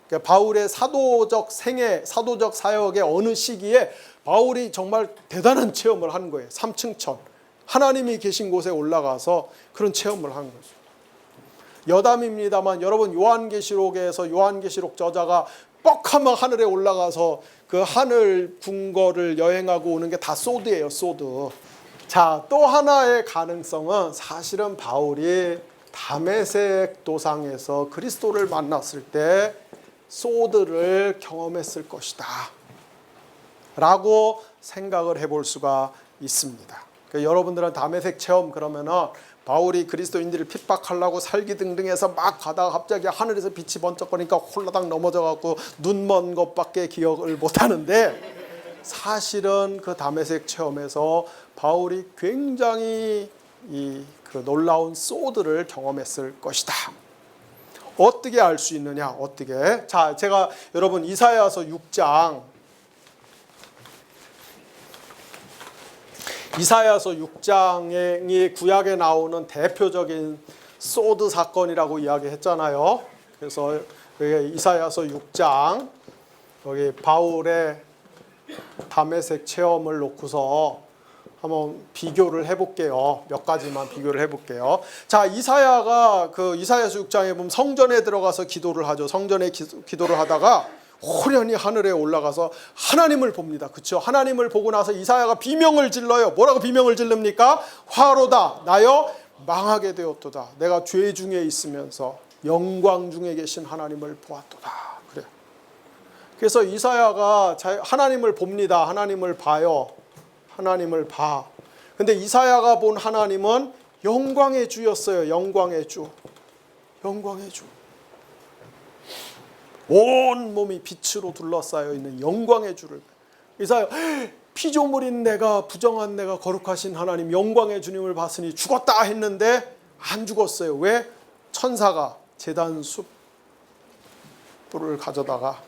그러니까 바울의 사도적 생애, 사도적 사역의 어느 시기에 바울이 정말 대단한 체험을 한 거예요. 3층 천. 하나님이 계신 곳에 올라가서 그런 체험을 한 거죠. 여담입니다만 여러분 요한계시록에서 요한계시록 저자가 뻑하면 하늘에 올라가서 그 하늘 궁궐을 여행하고 오는 게 다 소드예요. 소드. 자, 또 하나의 가능성은 사실은 바울이 다메섹 도상에서 그리스도를 만났을 때 소드를 경험했을 것이다 라고 생각을 해볼 수가 있습니다. 그러니까 여러분들은 다메섹 체험 그러면은 바울이 그리스도인들을 핍박하려고 살기등등해서 막 가다가 갑자기 하늘에서 빛이 번쩍거리니까 홀라당 넘어져갖고 눈 먼 것밖에 기억을 못하는데 사실은 그 다메섹 체험에서 바울이 굉장히 그 놀라운 소드를 경험했을 것이다. 어떻게 알 수 있느냐? 어떻게? 자, 제가 여러분 이사야서 6장 이사야서 6장이 구약에 나오는 대표적인 소드 사건이라고 이야기했잖아요. 그래서 이사야서 6장 여기 바울의 다메섹 체험을 놓고서 한번 비교를 해볼게요. 몇 가지만 비교를 해볼게요. 자, 이사야가 그 이사야서 6장에 보면 성전에 들어가서 기도를 하죠. 성전에 기도를 하다가 호련히 하늘에 올라가서 하나님을 봅니다. 그렇죠? 하나님을 보고 나서 이사야가 비명을 질러요. 뭐라고 비명을 질릅니까? 화로다 나여 망하게 되었도다. 내가 죄 중에 있으면서 영광 중에 계신 하나님을 보았도다. 그래. 그래서 이사야가 하나님을 봅니다. 하나님을 봐요. 하나님을 봐. 근데 이사야가 본 하나님은 영광의 주였어요. 영광의 주. 영광의 주. 온 몸이 빛으로 둘러싸여 있는 영광의 주를 이사야 피조물인 내가 부정한 내가 거룩하신 하나님 영광의 주님을 봤으니 죽었다 했는데 안 죽었어요. 왜? 천사가 제단 숯불을 가져다가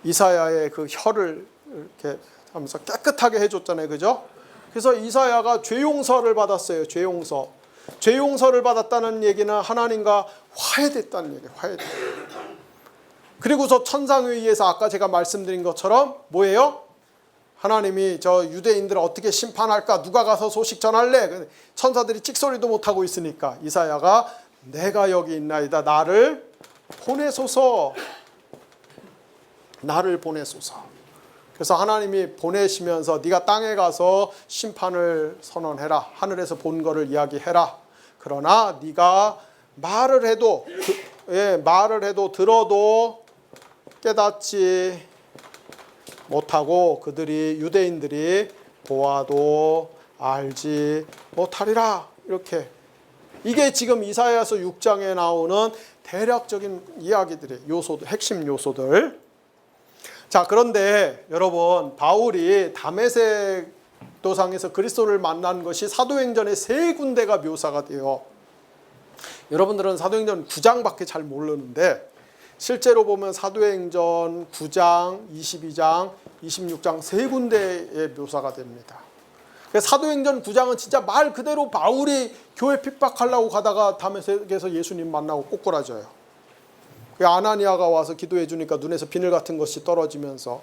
이사야의 그 혀를 이렇게 하면서 깨끗하게 해줬잖아요. 그죠? 그래서 이사야가 죄용서를 받았어요. 죄용서를 받았다는 얘기는 하나님과 화해됐다는 얘기예요. 화해됐다. 그리고서 천상회의에서 아까 제가 말씀드린 것처럼 뭐예요? 하나님이 저 유대인들을 어떻게 심판할까? 누가 가서 소식 전할래? 천사들이 찍소리도 못하고 있으니까 이사야가 내가 여기 있나이다. 나를 보내소서. 나를 보내소서. 그래서 하나님이 보내시면서 네가 땅에 가서 심판을 선언해라. 하늘에서 본 거를 이야기해라. 그러나 네가 말을 해도 들어도 깨닫지 못하고 그들이 유대인들이 보아도 알지 못하리라. 이렇게 이게 지금 이사야서 6장에 나오는 대략적인 이야기들의 요소들, 핵심 요소들. 자, 그런데 여러분, 바울이 다메섹 도상에서 그리스도를 만난 것이 사도행전의 3군데가 묘사가 돼요. 여러분들은 사도행전 9장밖에 잘 모르는데 실제로 보면 사도행전 9장, 22장, 26장 3군데의 묘사가 됩니다. 사도행전 9장은 진짜 말 그대로 바울이 교회 핍박하려고 가다가 다메섹에서 예수님 만나고 꼬꾸라져요. 아나니아가 와서 기도해 주니까 눈에서 비늘 같은 것이 떨어지면서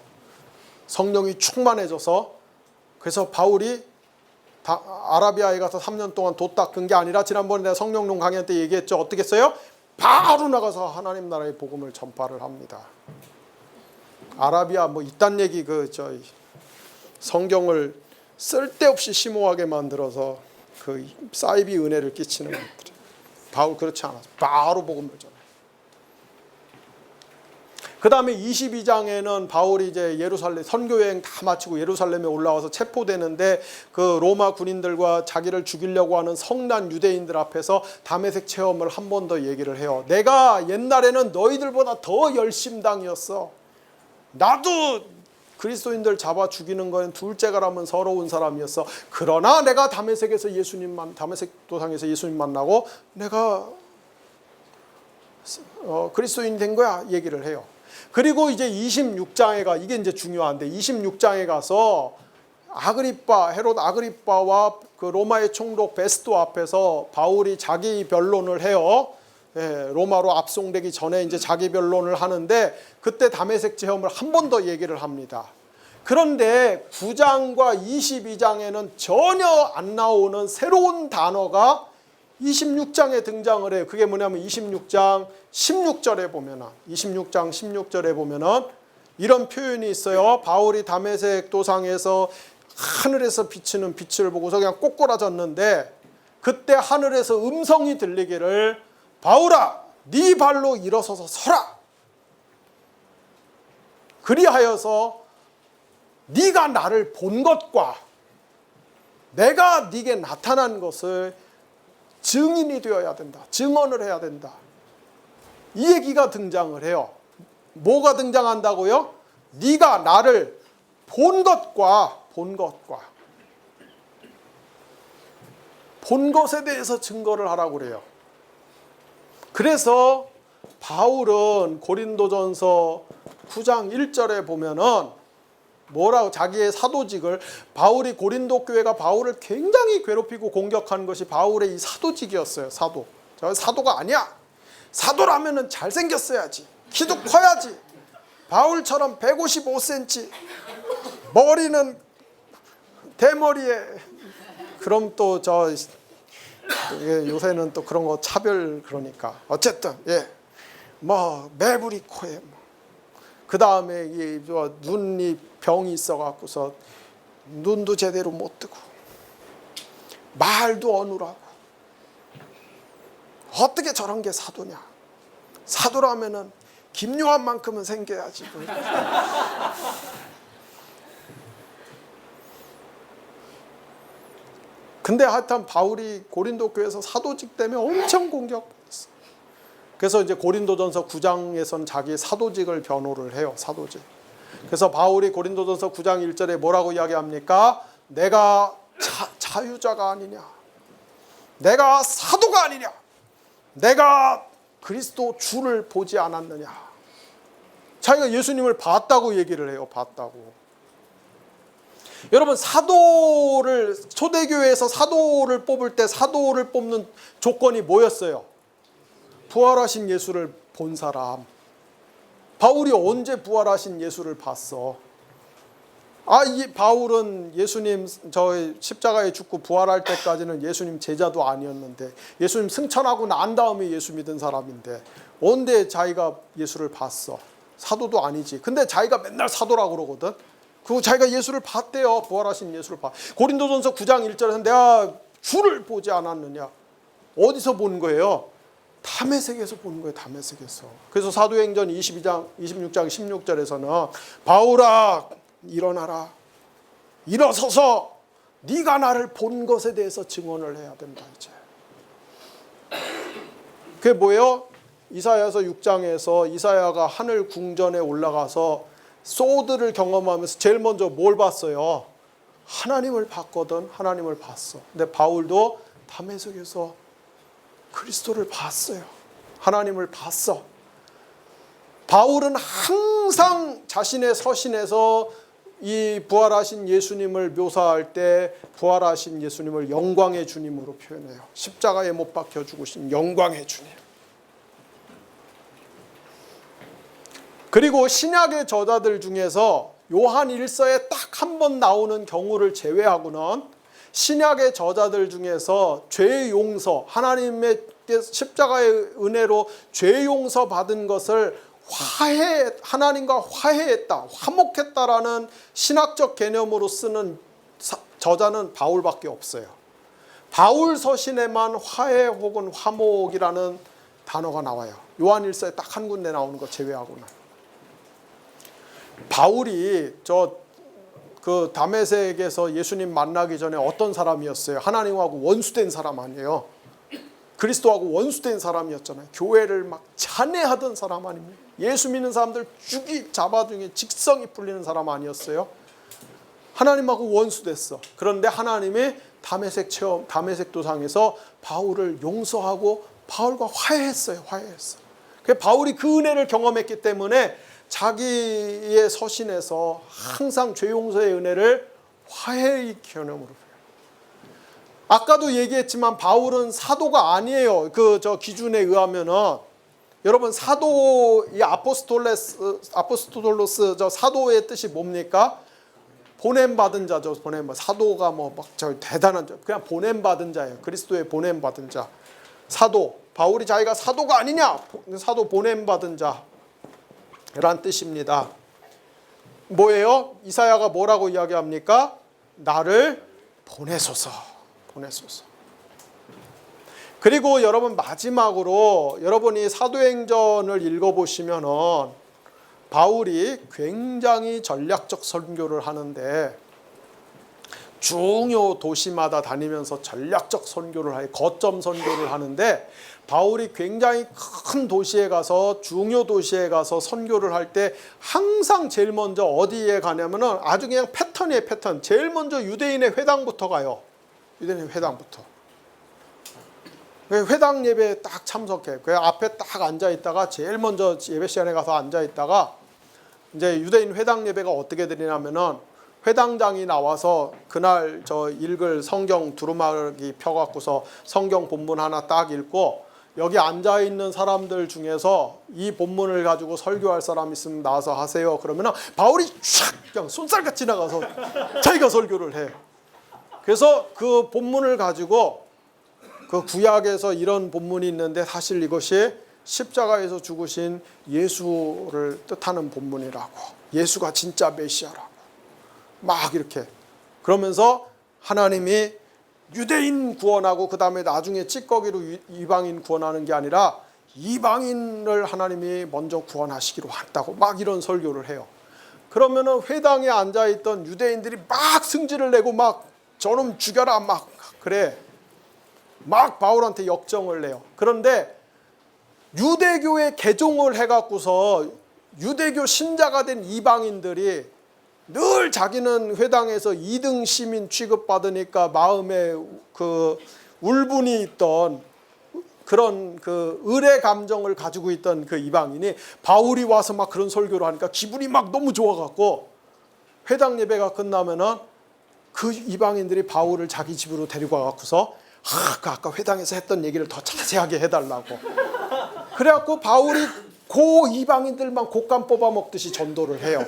성령이 충만해져서 그래서 바울이 아라비아에 가서 3년 동안 돛 닦은 게 아니라 지난번에 내가 성령론 강연 때 얘기했죠. 어떻게 했어요? 바로 나가서 하나님 나라의 복음을 전파를 합니다. 아라비아 뭐 이딴 얘기 성경을 쓸데없이 심오하게 만들어서 그 사이비 은혜를 끼치는 것들. 바울 그렇지 않아서 바로 복음을 전해. 그 다음에 22장에는 바울이 이제 예루살렘 선교여행 다 마치고 예루살렘에 올라와서 체포되는데 그 로마 군인들과 자기를 죽이려고 하는 성난 유대인들 앞에서 다메섹 체험을 한 번 더 얘기를 해요. 내가 옛날에는 너희들보다 더 열심당이었어. 나도 그리스도인들 잡아 죽이는 건 둘째가라면 서러운 사람이었어. 그러나 내가 다메섹 도상에서 예수님 만나고 내가 그리스도인 된 거야 얘기를 해요. 그리고 이제 26장에 이게 이제 중요한데 26장에 가서 헤롯 아그리빠와 그 로마의 총독 베스도 앞에서 바울이 자기 변론을 해요. 로마로 압송되기 전에 이제 자기 변론을 하는데 그때 다메섹 체험을 한 번 더 얘기를 합니다. 그런데 9장과 22장에는 전혀 안 나오는 새로운 단어가 26장에 등장을 해요. 그게 뭐냐면 26장 16절에 보면은 이런 표현이 있어요. 바울이 다메섹 도상에서 하늘에서 비치는 빛을 보고서 그냥 꼬꾸라졌는데 그때 하늘에서 음성이 들리기를 바울아 네 발로 일어서서 서라. 그리하여서 네가 나를 본 것과 내가 네게 나타난 것을 증인이 되어야 된다. 증언을 해야 된다. 이 얘기가 등장을 해요. 뭐가 등장한다고요? 네가 나를 본 것과 본 것에 대해서 증거를 하라고 그래요. 그래서 바울은 고린도전서 9장 1절에 보면은 뭐라고 자기의 사도직을 바울이 고린도 교회가 바울을 굉장히 괴롭히고 공격한 것이 바울의 이 사도직이었어요. 저 사도가 아니야. 사도라면은 잘생겼어야지. 키도 커야지. 바울처럼 155cm. 머리는 대머리에. 그럼 또 요새는 또 그런 거 차별 그러니까. 어쨌든 뭐 매부리 코에 그 다음에 눈이 병이 있어갖고서 눈도 제대로 못 뜨고 말도 어눌하고 어떻게 저런 게 사도냐? 사도라면은 김요한만큼은 생겨야지. 근데 하여튼 바울이 고린도 교회에서 사도직 때문에 엄청 공격받았어. 그래서 이제 고린도전서 9장에서는 자기 사도직을 변호를 해요. 사도직. 그래서 바울이 고린도전서 9장 1절에 뭐라고 이야기합니까? 내가 자유자가 아니냐? 내가 사도가 아니냐? 내가 그리스도 주를 보지 않았느냐? 자기가 예수님을 봤다고 얘기를 해요. 봤다고. 여러분 초대교회에서 사도를 뽑을 때 사도를 뽑는 조건이 뭐였어요? 부활하신 예수를 본 사람. 바울이 언제 부활하신 예수를 봤어? 바울은 예수님 십자가에 죽고 부활할 때까지는 예수님 제자도 아니었는데 예수님 승천하고 난 다음에 예수 믿은 사람인데 언제 자기가 예수를 봤어? 사도도 아니지. 근데 자기가 맨날 사도라고 그러거든. 그리고 자기가 예수를 봤대요. 부활하신 예수를 봤. 고린도전서 9장 1절에서 내가 주를 보지 않았느냐? 어디서 본 거예요? 다메섹에서 보는 거예요. 다메섹에서. 그래서 사도행전 26장 16절에서는 바울아 일어나라. 일어서서 네가 나를 본 것에 대해서 증언을 해야 된다. 이제. 그게 뭐예요? 이사야서 6장에서 이사야가 하늘 궁전에 올라가서 소드를 경험하면서 제일 먼저 뭘 봤어요? 하나님을 봤거든. 하나님을 봤어. 근데 바울도 다메섹에서 그리스도를 봤어요. 하나님을 봤어. 바울은 항상 자신의 서신에서 이 부활하신 예수님을 묘사할 때 부활하신 예수님을 영광의 주님으로 표현해요. 십자가에 못 박혀 죽으신 영광의 주님. 그리고 신약의 저자들 중에서 요한 1서에 딱 한 번 나오는 경우를 제외하고는 신약의 저자들 중에서 죄 용서, 하나님의 십자가의 은혜로 죄 용서 받은 것을 하나님과 화해했다, 화목했다라는 신학적 개념으로 쓰는 저자는 바울밖에 없어요. 바울 서신에만 화해 혹은 화목이라는 단어가 나와요. 요한 1서에 딱 한 군데 나오는 거 제외하고는. 바울이 그 다메섹에서 예수님 만나기 전에 어떤 사람이었어요? 하나님하고 원수된 사람 아니에요. 그리스도하고 원수된 사람이었잖아요. 교회를 막 잔해하던 사람 아닙니까? 예수 믿는 사람들 잡아중에 직성이 풀리는 사람 아니었어요? 하나님하고 원수됐어. 그런데 하나님이 다메섹 도상에서 바울을 용서하고 바울과 화해했어요. 그래서 바울이 그 은혜를 경험했기 때문에 자기의 서신에서 항상 죄 용서의 은혜를 화해의 개념으로 표현해요. 아까도 얘기했지만 바울은 사도가 아니에요. 기준에 의하면은 여러분 사도 이 아포스톨로스 사도의 뜻이 뭡니까? 보냄 받은 자죠. 사도가 대단한 자, 그냥 보냄 받은 자예요. 그리스도의 보냄 받은 자. 사도. 바울이 자기가 사도가 아니냐? 사도 보냄 받은 자란 뜻입니다. 뭐예요? 이사야가 뭐라고 이야기합니까? 나를 보내소서. 그리고 여러분 마지막으로 여러분이 사도행전을 읽어보시면은 바울이 굉장히 전략적 선교를 하는데 중요 도시마다 다니면서 전략적 선교를 하여 거점 선교를 하는데 바울이 굉장히 큰 도시에 가서 중요 도시에 가서 선교를 할 때 항상 제일 먼저 어디에 가냐면은 아주 그냥 패턴이에요. 패턴. 제일 먼저 유대인의 회당부터 가요. 유대인 회당부터. 회당 예배에 딱 참석해. 그 앞에 딱 앉아 있다가 제일 먼저 예배 시간에 가서 앉아 있다가 이제 유대인 회당 예배가 어떻게 되냐면은 회당장이 나와서 그날 읽을 성경 두루마기 펴갖고서 성경 본문 하나 딱 읽고 여기 앉아 있는 사람들 중에서 이 본문을 가지고 설교할 사람 있으면 나와서 하세요. 그러면은 바울이 촥 그냥 손살같이 나가서 자기가 설교를 해. 그래서 그 본문을 가지고 그 구약에서 이런 본문이 있는데 사실 이것이 십자가에서 죽으신 예수를 뜻하는 본문이라고. 예수가 진짜 메시아라고. 막 이렇게. 그러면서 하나님이 유대인 구원하고 그 다음에 나중에 찌꺼기로 이방인 구원하는 게 아니라 이방인을 하나님이 먼저 구원하시기로 왔다고 막 이런 설교를 해요. 그러면은 회당에 앉아있던 유대인들이 막 승질을 내고 막 저놈 죽여라 막 그래. 막 바울한테 역정을 내요. 그런데 유대교에 개종을 해갖고서 유대교 신자가 된 이방인들이 늘 자기는 회당에서 2등 시민 취급받으니까 마음에 그 울분이 있던 그런 그 의례 감정을 가지고 있던 그 이방인이 바울이 와서 막 그런 설교를 하니까 기분이 막 너무 좋아갖고 회당 예배가 끝나면은 그 이방인들이 바울을 자기 집으로 데리고 와갖고서 아까 회당에서 했던 얘기를 더 자세하게 해달라고. 그래갖고 바울이 그 이방인들만 곶감 뽑아 먹듯이 전도를 해요.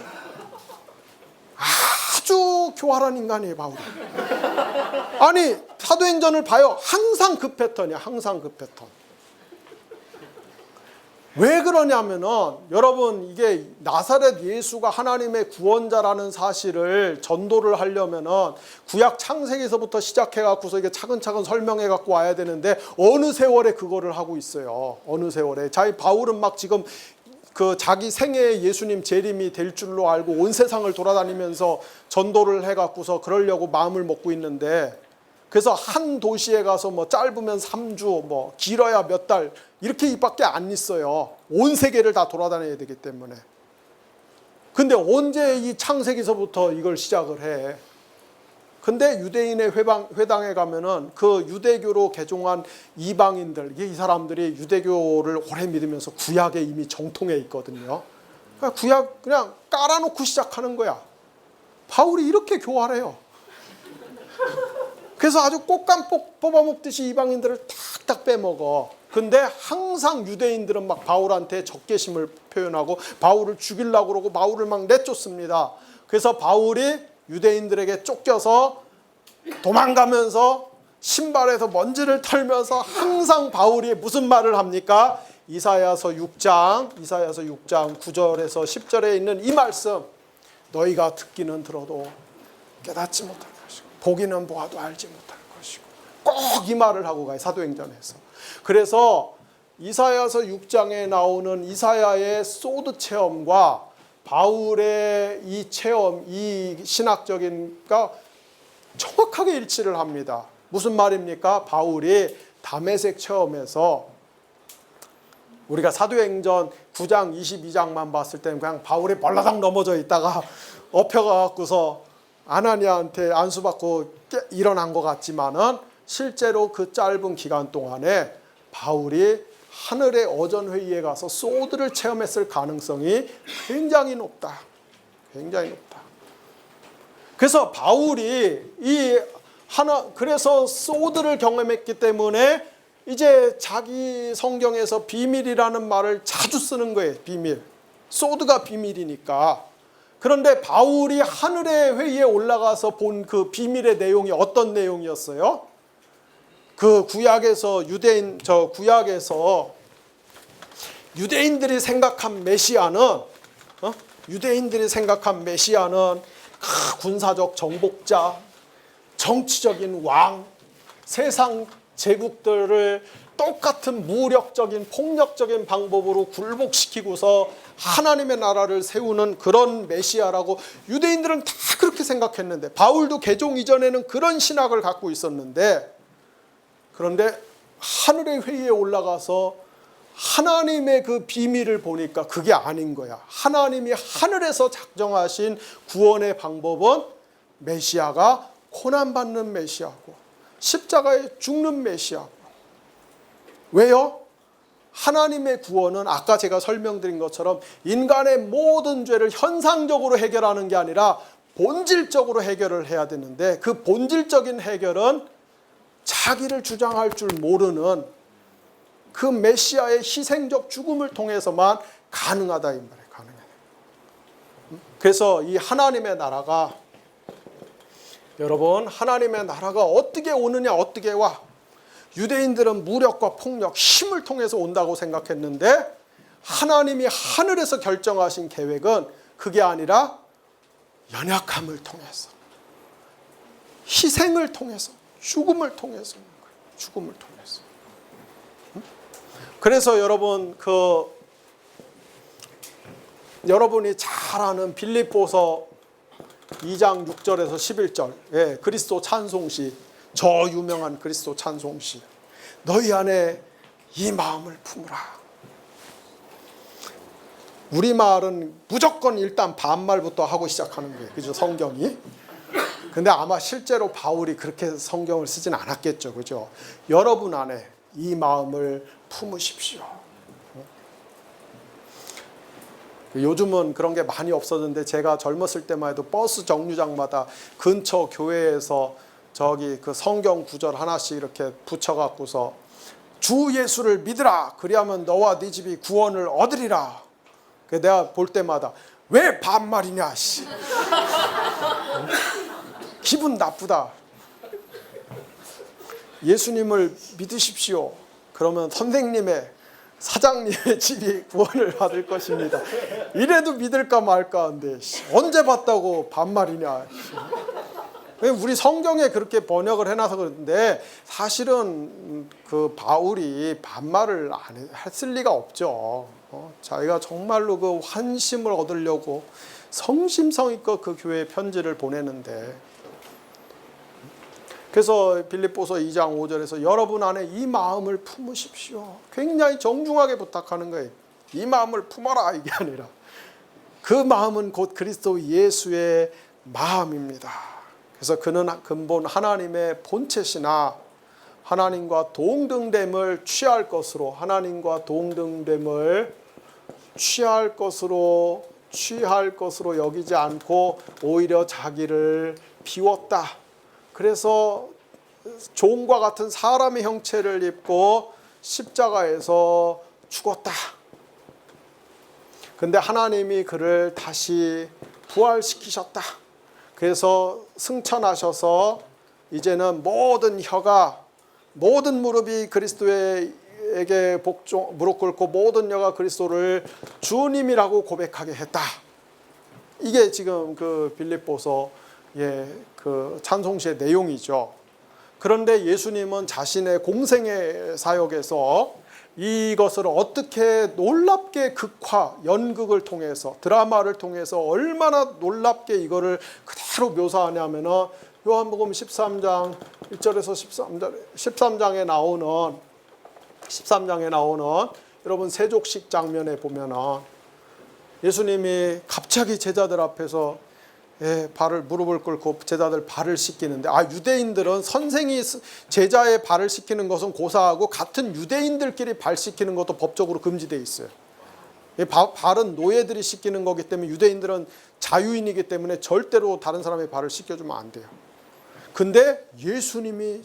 아주 교활한 인간이에요, 바울이. 아니, 사도행전을 봐요. 항상 그 패턴이야, 항상 그 패턴. 왜 그러냐면은 여러분 이게 나사렛 예수가 하나님의 구원자라는 사실을 전도를 하려면은 구약 창세기에서부터 시작해 갖고서 이게 차근차근 설명해 갖고 와야 되는데 어느 세월에 그거를 하고 있어요. 어느 세월에. 자기 바울은 막 지금 그 자기 생애에 예수님 재림이 될 줄로 알고 온 세상을 돌아다니면서 전도를 해 갖고서 그러려고 마음을 먹고 있는데, 그래서 한 도시에 가서 뭐 짧으면 3주, 뭐 길어야 몇 달 이렇게밖에 안 있어요. 온 세계를 다 돌아다녀야 되기 때문에. 근데 언제 이 창세기서부터 이걸 시작을 해? 근데 유대인의 회당에 가면은 그 유대교로 개종한 이방인들, 이 사람들이 유대교를 오래 믿으면서 구약에 이미 정통해 있거든요. 그러니까 구약 그냥 깔아놓고 시작하는 거야. 바울이 이렇게 교활해요. 그래서 아주 꽃감 뽑아먹듯이 이방인들을 탁탁 빼먹어. 근데 항상 유대인들은 막 바울한테 적개심을 표현하고 바울을 죽이려고 그러고 바울을 막 내쫓습니다. 그래서 바울이 유대인들에게 쫓겨서 도망가면서 신발에서 먼지를 털면서 항상 바울이 무슨 말을 합니까? 이사야서 6장 9절에서 10절에 있는 이 말씀, 너희가 듣기는 들어도 깨닫지 못할 것이고 보기는 보아도 알지 못할 것이고, 꼭 이 말을 하고 가요, 사도행전에서. 그래서 이사야서 6장에 나오는 이사야의 소드 체험과 바울의 이 체험, 이 신학적인가 정확하게 일치를 합니다. 무슨 말입니까? 바울이 다메섹 체험에서, 우리가 사도행전 9장 22장만 봤을 때는 그냥 바울이 벌라당 넘어져 있다가 엎혀가고서 아나니아한테 안수받고 일어난 것 같지만은 실제로 그 짧은 기간 동안에 바울이 하늘의 어전회의에 가서 소드를 체험했을 가능성이 굉장히 높다. 굉장히 높다. 그래서 바울이 그래서 소드를 경험했기 때문에 이제 자기 성경에서 비밀이라는 말을 자주 쓰는 거예요. 비밀. 소드가 비밀이니까. 그런데 바울이 하늘의 회의에 올라가서 본 그 비밀의 내용이 어떤 내용이었어요? 그 구약에서 유대인들이 생각한 메시아는 군사적 정복자, 정치적인 왕, 세상 제국들을 똑같은 무력적인 폭력적인 방법으로 굴복시키고서 하나님의 나라를 세우는 그런 메시아라고 유대인들은 다 그렇게 생각했는데, 바울도 개종 이전에는 그런 신학을 갖고 있었는데, 그런데 하늘의 회의에 올라가서 하나님의 그 비밀을 보니까 그게 아닌 거야. 하나님이 하늘에서 작정하신 구원의 방법은 메시아가 고난받는 메시아고 십자가에 죽는 메시아고. 왜요? 하나님의 구원은 아까 제가 설명드린 것처럼 인간의 모든 죄를 현상적으로 해결하는 게 아니라 본질적으로 해결을 해야 되는데, 그 본질적인 해결은 자기를 주장할 줄 모르는 그 메시아의 희생적 죽음을 통해서만 가능하다 이 말이에요. 가능해요. 그래서 이 하나님의 나라가, 여러분, 하나님의 나라가 어떻게 오느냐, 어떻게 와? 유대인들은 무력과 폭력, 힘을 통해서 온다고 생각했는데, 하나님이 하늘에서 결정하신 계획은 그게 아니라 연약함을 통해서, 희생을 통해서, 죽음을 통해서, 죽음을 통해서. 그래서 여러분, 여러분이 잘 아는 빌립보서 2장 6절에서 11절, 예, 그리스도 찬송시, 저 유명한 그리스도 찬송시, 너희 안에 이 마음을 품으라. 우리말은 무조건 일단 반말부터 하고 시작하는 거예요. 그죠? 성경이. 근데 아마 실제로 바울이 그렇게 성경을 쓰진 않았겠죠. 그죠? 여러분 안에 이 마음을 품으십시오. 요즘은 그런 게 많이 없어졌는데, 제가 젊었을 때만 해도 버스 정류장마다 근처 교회에서 저기 그 성경 구절 하나씩 이렇게 붙여갖고서 주 예수를 믿으라, 그리하면 너와 네 집이 구원을 얻으리라. 내가 볼 때마다 왜 반말이냐, 씨. 기분 나쁘다. 예수님을 믿으십시오. 그러면 선생님의 사장님의 집이 구원을 받을 것입니다. 이래도 믿을까 말까 한데 언제 봤다고 반말이냐. 우리 성경에 그렇게 번역을 해놔서 그런데 사실은 그 바울이 반말을 안 했을 리가 없죠. 자기가 정말로 그 환심을 얻으려고 성심성의껏 그 교회에 편지를 보내는데, 그래서 빌립보서 2장 5절에서 여러분 안에 이 마음을 품으십시오. 굉장히 정중하게 부탁하는 거예요. 이 마음을 품어라, 이게 아니라 그 마음은 곧 그리스도 예수의 마음입니다. 그래서 그는 근본 하나님의 본체시나 하나님과 동등됨을 취할 것으로, 하나님과 동등됨을 취할 것으로 여기지 않고 오히려 자기를 비웠다. 그래서 종과 같은 사람의 형체를 입고 십자가에서 죽었다. 근데 하나님이 그를 다시 부활시키셨다. 그래서 승천하셔서 이제는 모든 혀가, 모든 무릎이 그리스도에게 무릎 꿇고 모든 혀가 그리스도를 주님이라고 고백하게 했다. 이게 지금 그 빌립보서 그 찬송시의 내용이죠. 그런데 예수님은 자신의 공생의 사역에서 이것을 어떻게 놀랍게 극화, 연극을 통해서, 드라마를 통해서 얼마나 놀랍게 이거를 그대로 묘사하냐면은 요한복음 13장 1절에서 13장에 나오는 여러분 세족식 장면에 보면은 예수님이 갑자기 제자들 앞에서 무릎을 꿇고 제자들 발을 씻기는데, 유대인들은 선생이 제자의 발을 씻기는 것은 고사하고 같은 유대인들끼리 발 씻기는 것도 법적으로 금지되어 있어요. 발은 노예들이 씻기는 거기 때문에 유대인들은 자유인이기 때문에 절대로 다른 사람의 발을 씻겨주면 안 돼요. 근데 예수님이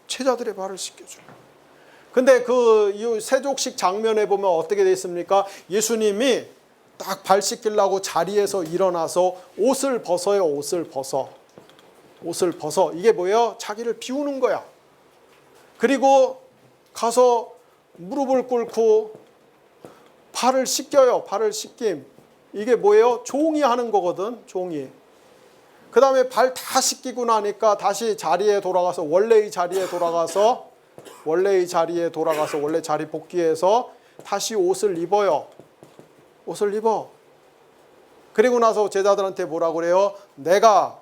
제자들의 발을 씻겨줘요. 근데 이 세족식 장면에 보면 어떻게 되어 있습니까? 예수님이 딱 발 씻기려고 자리에서 일어나서 옷을 벗어요. 옷을 벗어. 이게 뭐예요? 자기를 비우는 거야. 그리고 가서 무릎을 꿇고 발을 씻겨요. 발을 씻김. 이게 뭐예요? 종이 하는 거거든. 종이. 그 다음에 발 다 씻기고 나니까 다시 자리에 돌아가서 원래 자리 복귀해서 다시 옷을 입어요. 옷을 입어. 그리고 나서 제자들한테 뭐라고 그래요? 내가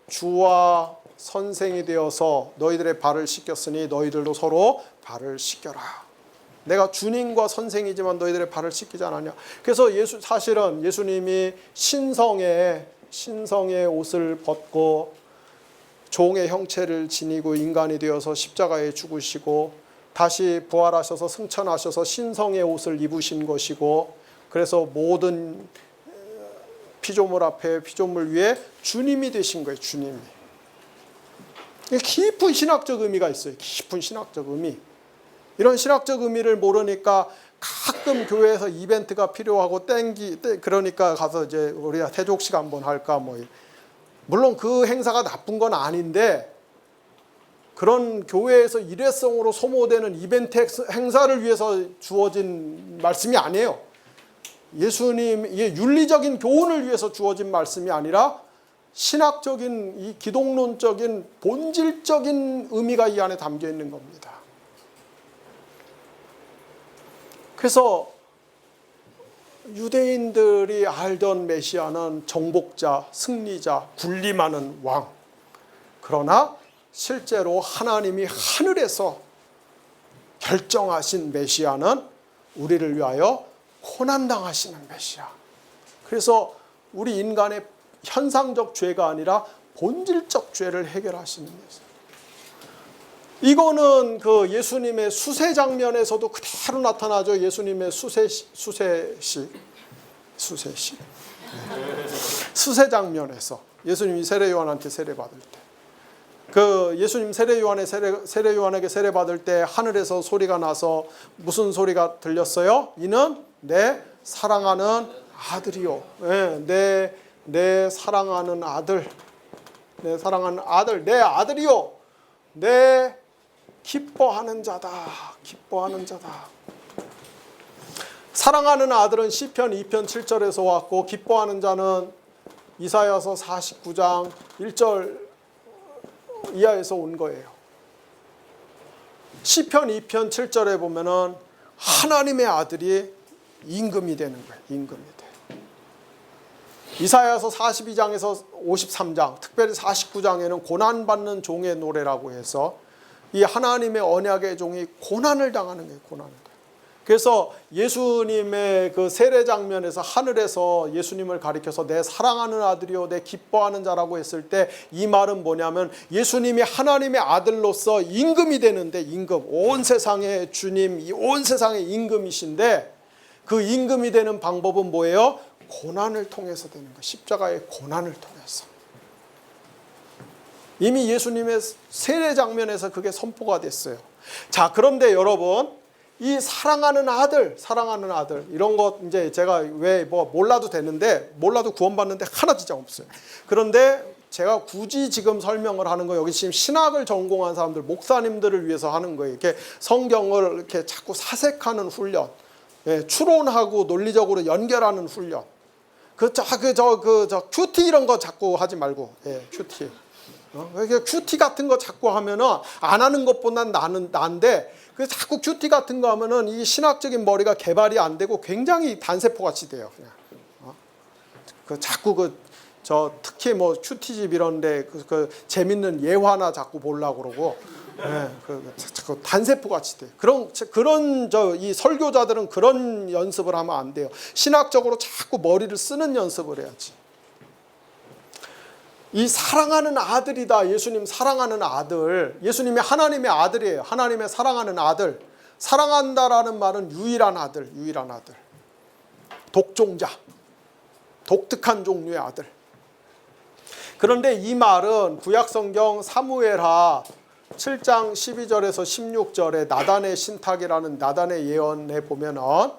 주와 선생이 되어서 너희들의 발을 씻겼으니 너희들도 서로 발을 씻겨라. 내가 주님과 선생이지만 너희들의 발을 씻기지 않았냐. 그래서 사실은 예수님이 신성의 옷을 벗고 종의 형체를 지니고 인간이 되어서 십자가에 죽으시고 다시 부활하셔서 승천하셔서 신성의 옷을 입으신 것이고, 그래서 모든 피조물 앞에 피조물 위에 주님이 되신 거예요. 주님이. 깊은 신학적 의미가 있어요. 깊은 신학적 의미. 이런 신학적 의미를 모르니까 가끔 교회에서 이벤트가 필요하고 그러니까 가서 이제 우리가 세족식 한번 할까 물론 그 행사가 나쁜 건 아닌데, 그런 교회에서 일회성으로 소모되는 이벤트 행사를 위해서 주어진 말씀이 아니에요. 예수님의 윤리적인 교훈을 위해서 주어진 말씀이 아니라 신학적인, 이 기독론적인 본질적인 의미가 이 안에 담겨 있는 겁니다. 그래서 유대인들이 알던 메시아는 정복자, 승리자, 군림하는 왕. 그러나 실제로 하나님이 하늘에서 결정하신 메시아는 우리를 위하여 고난당하시는 메시아. 그래서 우리 인간의 현상적 죄가 아니라 본질적 죄를 해결하시는 메시아. 이거는 그 예수님의 수세 장면에서도 그대로 나타나죠. 예수님의 수세 장면에서 예수님이 세례 요한한테 세례 받을 때, 그 예수님 세례 요한에게 세례 받을 때 하늘에서 소리가 나서 무슨 소리가 들렸어요? 이는 내 사랑하는 아들이요. 내 사랑하는 아들. 내 아들이요. 내 기뻐하는 자다. 사랑하는 아들은 시편 2편 7절에서 왔고 기뻐하는 자는 이사야서 49장 1절 이하에서 온 거예요. 시편 2편 7절에 보면은 하나님의 아들이 임금이 되는 거예요. 임금이 돼. 이사야서 42장에서 53장, 특별히 49장에는 고난받는 종의 노래라고 해서 이 하나님의 언약의 종이 고난을 당하는 거예요. 고난을. 그래서 예수님의 그 세례 장면에서 하늘에서 예수님을 가리켜서 내 사랑하는 아들이요 내 기뻐하는 자라고 했을 때 이 말은 뭐냐면 예수님이 하나님의 아들로서 임금이 되는데, 임금, 온 세상의 주님, 온 세상의 임금이신데 그 임금이 되는 방법은 뭐예요? 고난을 통해서 되는 거예요. 십자가의 고난을 통해서. 이미 예수님의 세례 장면에서 그게 선포가 됐어요. 자, 그런데 여러분, 이 사랑하는 아들 이런 것 이제 제가 왜 뭐 몰라도 되는데, 몰라도 구원받는데 하나 진짜 없어요. 그런데 제가 굳이 지금 설명을 하는 거, 여기 지금 신학을 전공한 사람들, 목사님들을 위해서 하는 거예요. 이렇게 성경을 이렇게 자꾸 사색하는 훈련, 추론하고 논리적으로 연결하는 훈련. 큐티 이런 거 자꾸 하지 말고, 큐티. 큐티 같은 거 자꾸 하면은 안 하는 것보단 난데, 그 자꾸 큐티 같은 거 하면은 이 신학적인 머리가 개발이 안 되고 굉장히 단세포 같이 돼요. 그냥. 자꾸 특히 뭐 큐티집 이런데 재밌는 예화나 자꾸 보려고 그러고, 자꾸 단세포 같이 돼. 이 설교자들은 그런 연습을 하면 안 돼요. 신학적으로 자꾸 머리를 쓰는 연습을 해야지. 이 사랑하는 아들이다. 예수님 사랑하는 아들. 예수님이 하나님의 아들이에요. 하나님의 사랑하는 아들. 사랑한다라는 말은 유일한 아들, 유일한 아들. 독종자. 독특한 종류의 아들. 그런데 이 말은 구약성경 사무엘하 7장 12절에서 16절에 나단의 신탁이라는 나단의 예언에 보면은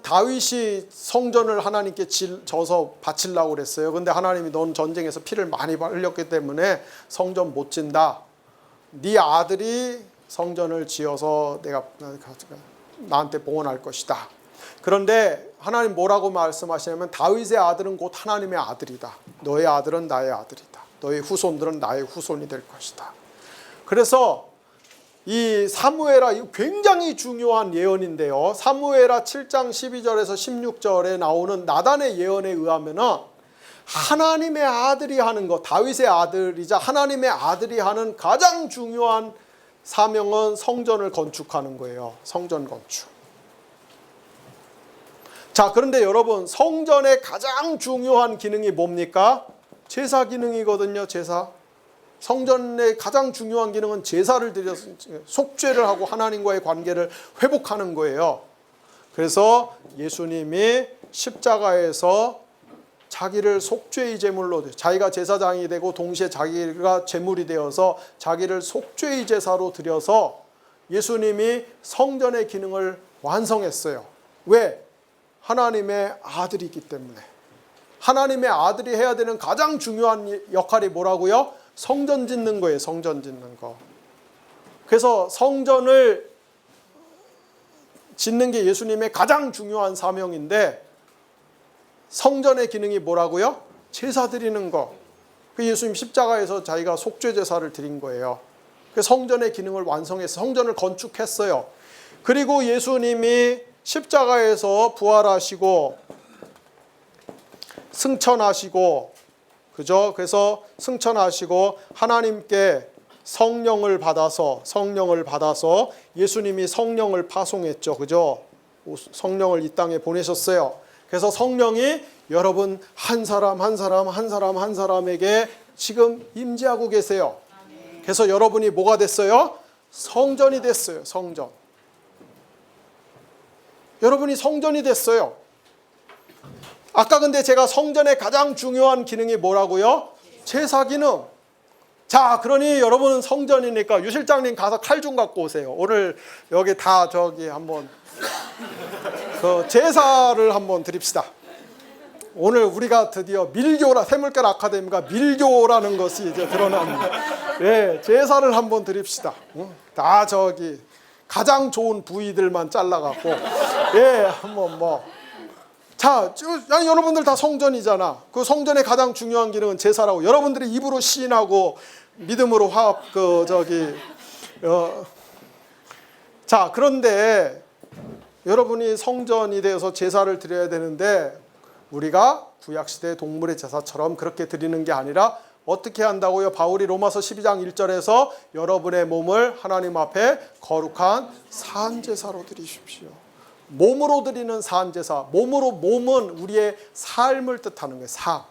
다윗이 성전을 하나님께 져서 바치려고 그랬어요. 근데 하나님이 넌 전쟁에서 피를 많이 흘렸기 때문에 성전 못 진다. 네 아들이 성전을 지어서 내가 나한테 봉헌할 것이다. 그런데 하나님 뭐라고 말씀하시냐면 다윗의 아들은 곧 하나님의 아들이다. 너의 아들은 나의 아들이다. 너의 후손들은 나의 후손이 될 것이다. 그래서 이 사무엘하, 굉장히 중요한 예언인데요. 사무엘하 7장 12절에서 16절에 나오는 나단의 예언에 의하면 하나님의 아들이 하는 것, 다윗의 아들이자 하나님의 아들이 하는 가장 중요한 사명은 성전을 건축하는 거예요. 성전 건축. 자, 그런데 여러분, 성전의 가장 중요한 기능이 뭡니까? 제사 기능이거든요. 제사. 성전의 가장 중요한 기능은 제사를 드려서 속죄를 하고 하나님과의 관계를 회복하는 거예요. 그래서 예수님이 십자가에서 자기를 속죄의 제물로, 자기가 제사장이 되고 동시에 자기가 제물이 되어서 자기를 속죄의 제사로 드려서 예수님이 성전의 기능을 완성했어요. 왜? 하나님의 아들이기 때문에. 하나님의 아들이 해야 되는 가장 중요한 역할이 뭐라고요? 성전 짓는 거예요. 성전 짓는 거. 그래서 성전을 짓는 게 예수님의 가장 중요한 사명인데, 성전의 기능이 뭐라고요? 제사 드리는 거. 그 예수님 십자가에서 자기가 속죄 제사를 드린 거예요. 그 성전의 기능을 완성해서 성전을 건축했어요. 그리고 예수님이 십자가에서 부활하시고 승천하시고, 그죠? 그래서 승천하시고 하나님께 성령을 받아서 예수님이 성령을 파송했죠. 그죠? 성령을 이 땅에 보내셨어요. 그래서 성령이 여러분 한 사람에게 지금 임재하고 계세요. 그래서 여러분이 뭐가 됐어요? 성전이 됐어요. 성전. 여러분이 성전이 됐어요. 아까 근데 제가 성전의 가장 중요한 기능이 뭐라고요? 제사 기능. 자, 그러니 여러분은 성전이니까 유 실장님 가서 칼 좀 갖고 오세요. 오늘 여기 다 한번 제사를 한번 드립시다. 오늘 우리가 드디어 샘물결 아카데미가 밀교라는 것이 이제 드러납니다. 네, 제사를 한번 드립시다. 다 가장 좋은 부위들만 잘라갖고, 예, 자, 아니, 여러분들 다 성전이잖아. 그 성전의 가장 중요한 기능은 제사라고. 여러분들이 입으로 시인하고 믿음으로 화합, 자, 그런데 여러분이 성전이 되어서 제사를 드려야 되는데 우리가 구약시대 동물의 제사처럼 그렇게 드리는 게 아니라 어떻게 한다고요? 바울이 로마서 12장 1절에서 여러분의 몸을 하나님 앞에 거룩한 산제사로 드리십시오. 몸으로 드리는 산제사. 몸은 우리의 삶을 뜻하는 거예요. 삶.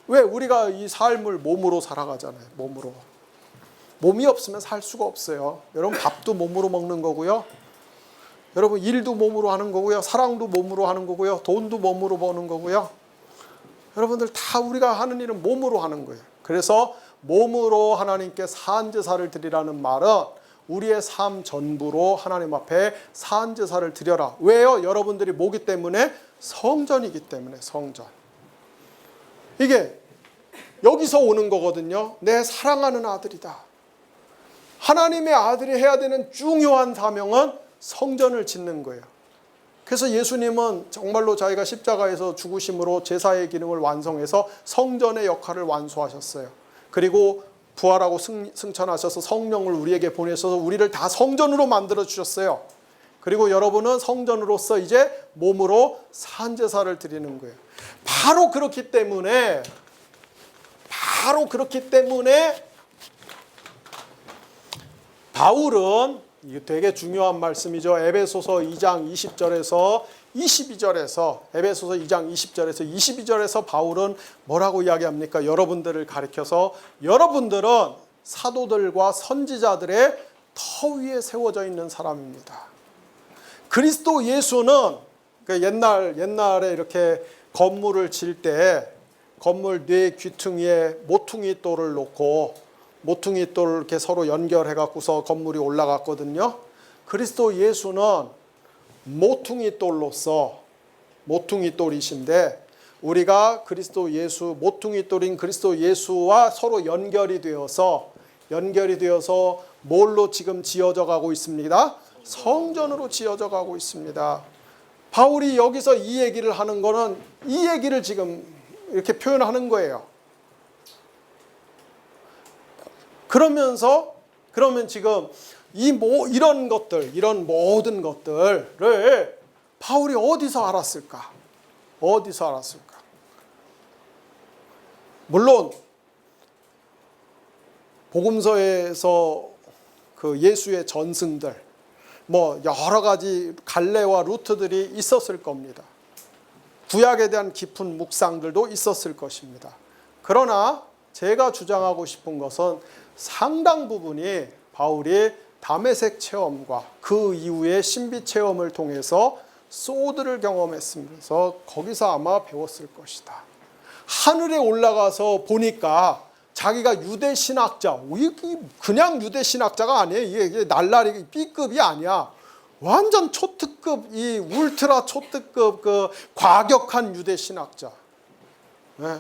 왜? 우리가 이 삶을 몸으로 살아가잖아요. 몸으로. 몸이 없으면 살 수가 없어요. 여러분 밥도 몸으로 먹는 거고요. 여러분 일도 몸으로 하는 거고요. 사랑도 몸으로 하는 거고요. 돈도 몸으로 버는 거고요. 여러분들 다 우리가 하는 일은 몸으로 하는 거예요. 그래서 몸으로 하나님께 산제사를 드리라는 말은 우리의 삶 전부로 하나님 앞에 산제사를 드려라. 왜요? 여러분들이 뭐기 때문에? 성전이기 때문에. 성전. 이게 여기서 오는 거거든요. 내 사랑하는 아들이다. 하나님의 아들이 해야 되는 중요한 사명은 성전을 짓는 거예요. 그래서 예수님은 정말로 자기가 십자가에서 죽으심으로 제사의 기능을 완성해서 성전의 역할을 완수하셨어요. 그리고 부활하고 승천하셔서 성령을 우리에게 보내셔서 우리를 다 성전으로 만들어 주셨어요. 그리고 여러분은 성전으로서 이제 몸으로 산제사를 드리는 거예요. 바로 그렇기 때문에 바울은, 이게 되게 중요한 말씀이죠. 에베소서 2장 20절에서 22절에서 에베소서 2장 20절에서 22절에서 바울은 뭐라고 이야기합니까? 여러분들을 가리켜서 여러분들은 사도들과 선지자들의 터 위에 세워져 있는 사람입니다. 그리스도 예수는 옛날에 이렇게 건물을 질 때 건물 네 귀퉁이에 모퉁이 돌을 놓고 모퉁이 돌을 이렇게 서로 연결해 갖고서 건물이 올라갔거든요. 그리스도 예수는 모퉁이 돌로서 모퉁이 돌이신데 우리가 그리스도 예수 모퉁이 돌인 그리스도 예수와 서로 연결이 되어서 뭘로 지금 지어져 가고 있습니다? 성전으로 지어져 가고 있습니다. 바울이 여기서 이 얘기를 하는 거는 이 얘기를 지금 이렇게 표현하는 거예요. 그러면 지금 이런 모든 것들을 바울이 어디서 알았을까? 물론 복음서에서 그 예수의 전승들 여러 가지 갈래와 루트들이 있었을 겁니다. 구약에 대한 깊은 묵상들도 있었을 것입니다. 그러나 제가 주장하고 싶은 것은 상당 부분이 바울이 다메섹 체험과 그 이후의 신비 체험을 통해서 소드를 경험했으면서 거기서 아마 배웠을 것이다. 하늘에 올라가서 보니까 자기가 유대 신학자, 그냥 유대 신학자가 아니에요. 이게 날라리 B급이 아니야. 완전 초특급, 이 울트라 초특급 그 과격한 유대 신학자. 네.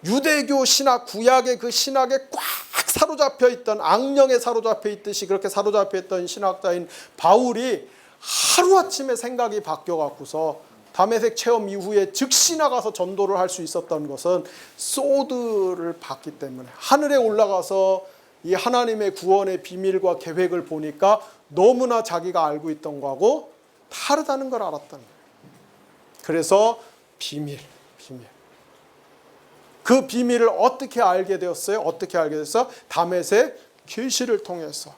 유대교 신학, 구약의 그 신학에 꽉 사로잡혀 있던, 악령에 사로잡혀 있듯이 그렇게 사로잡혀 있던 신학자인 바울이 하루아침에 생각이 바뀌어갖고서 다메섹 체험 이후에 즉시 나가서 전도를 할 수 있었던 것은 소드를 봤기 때문에, 하늘에 올라가서 이 하나님의 구원의 비밀과 계획을 보니까 너무나 자기가 알고 있던 거하고 다르다는 걸 알았다는 거예요. 그래서 비밀. 그 비밀을 어떻게 알게 되었어요? 다메섹 계시를 통해서.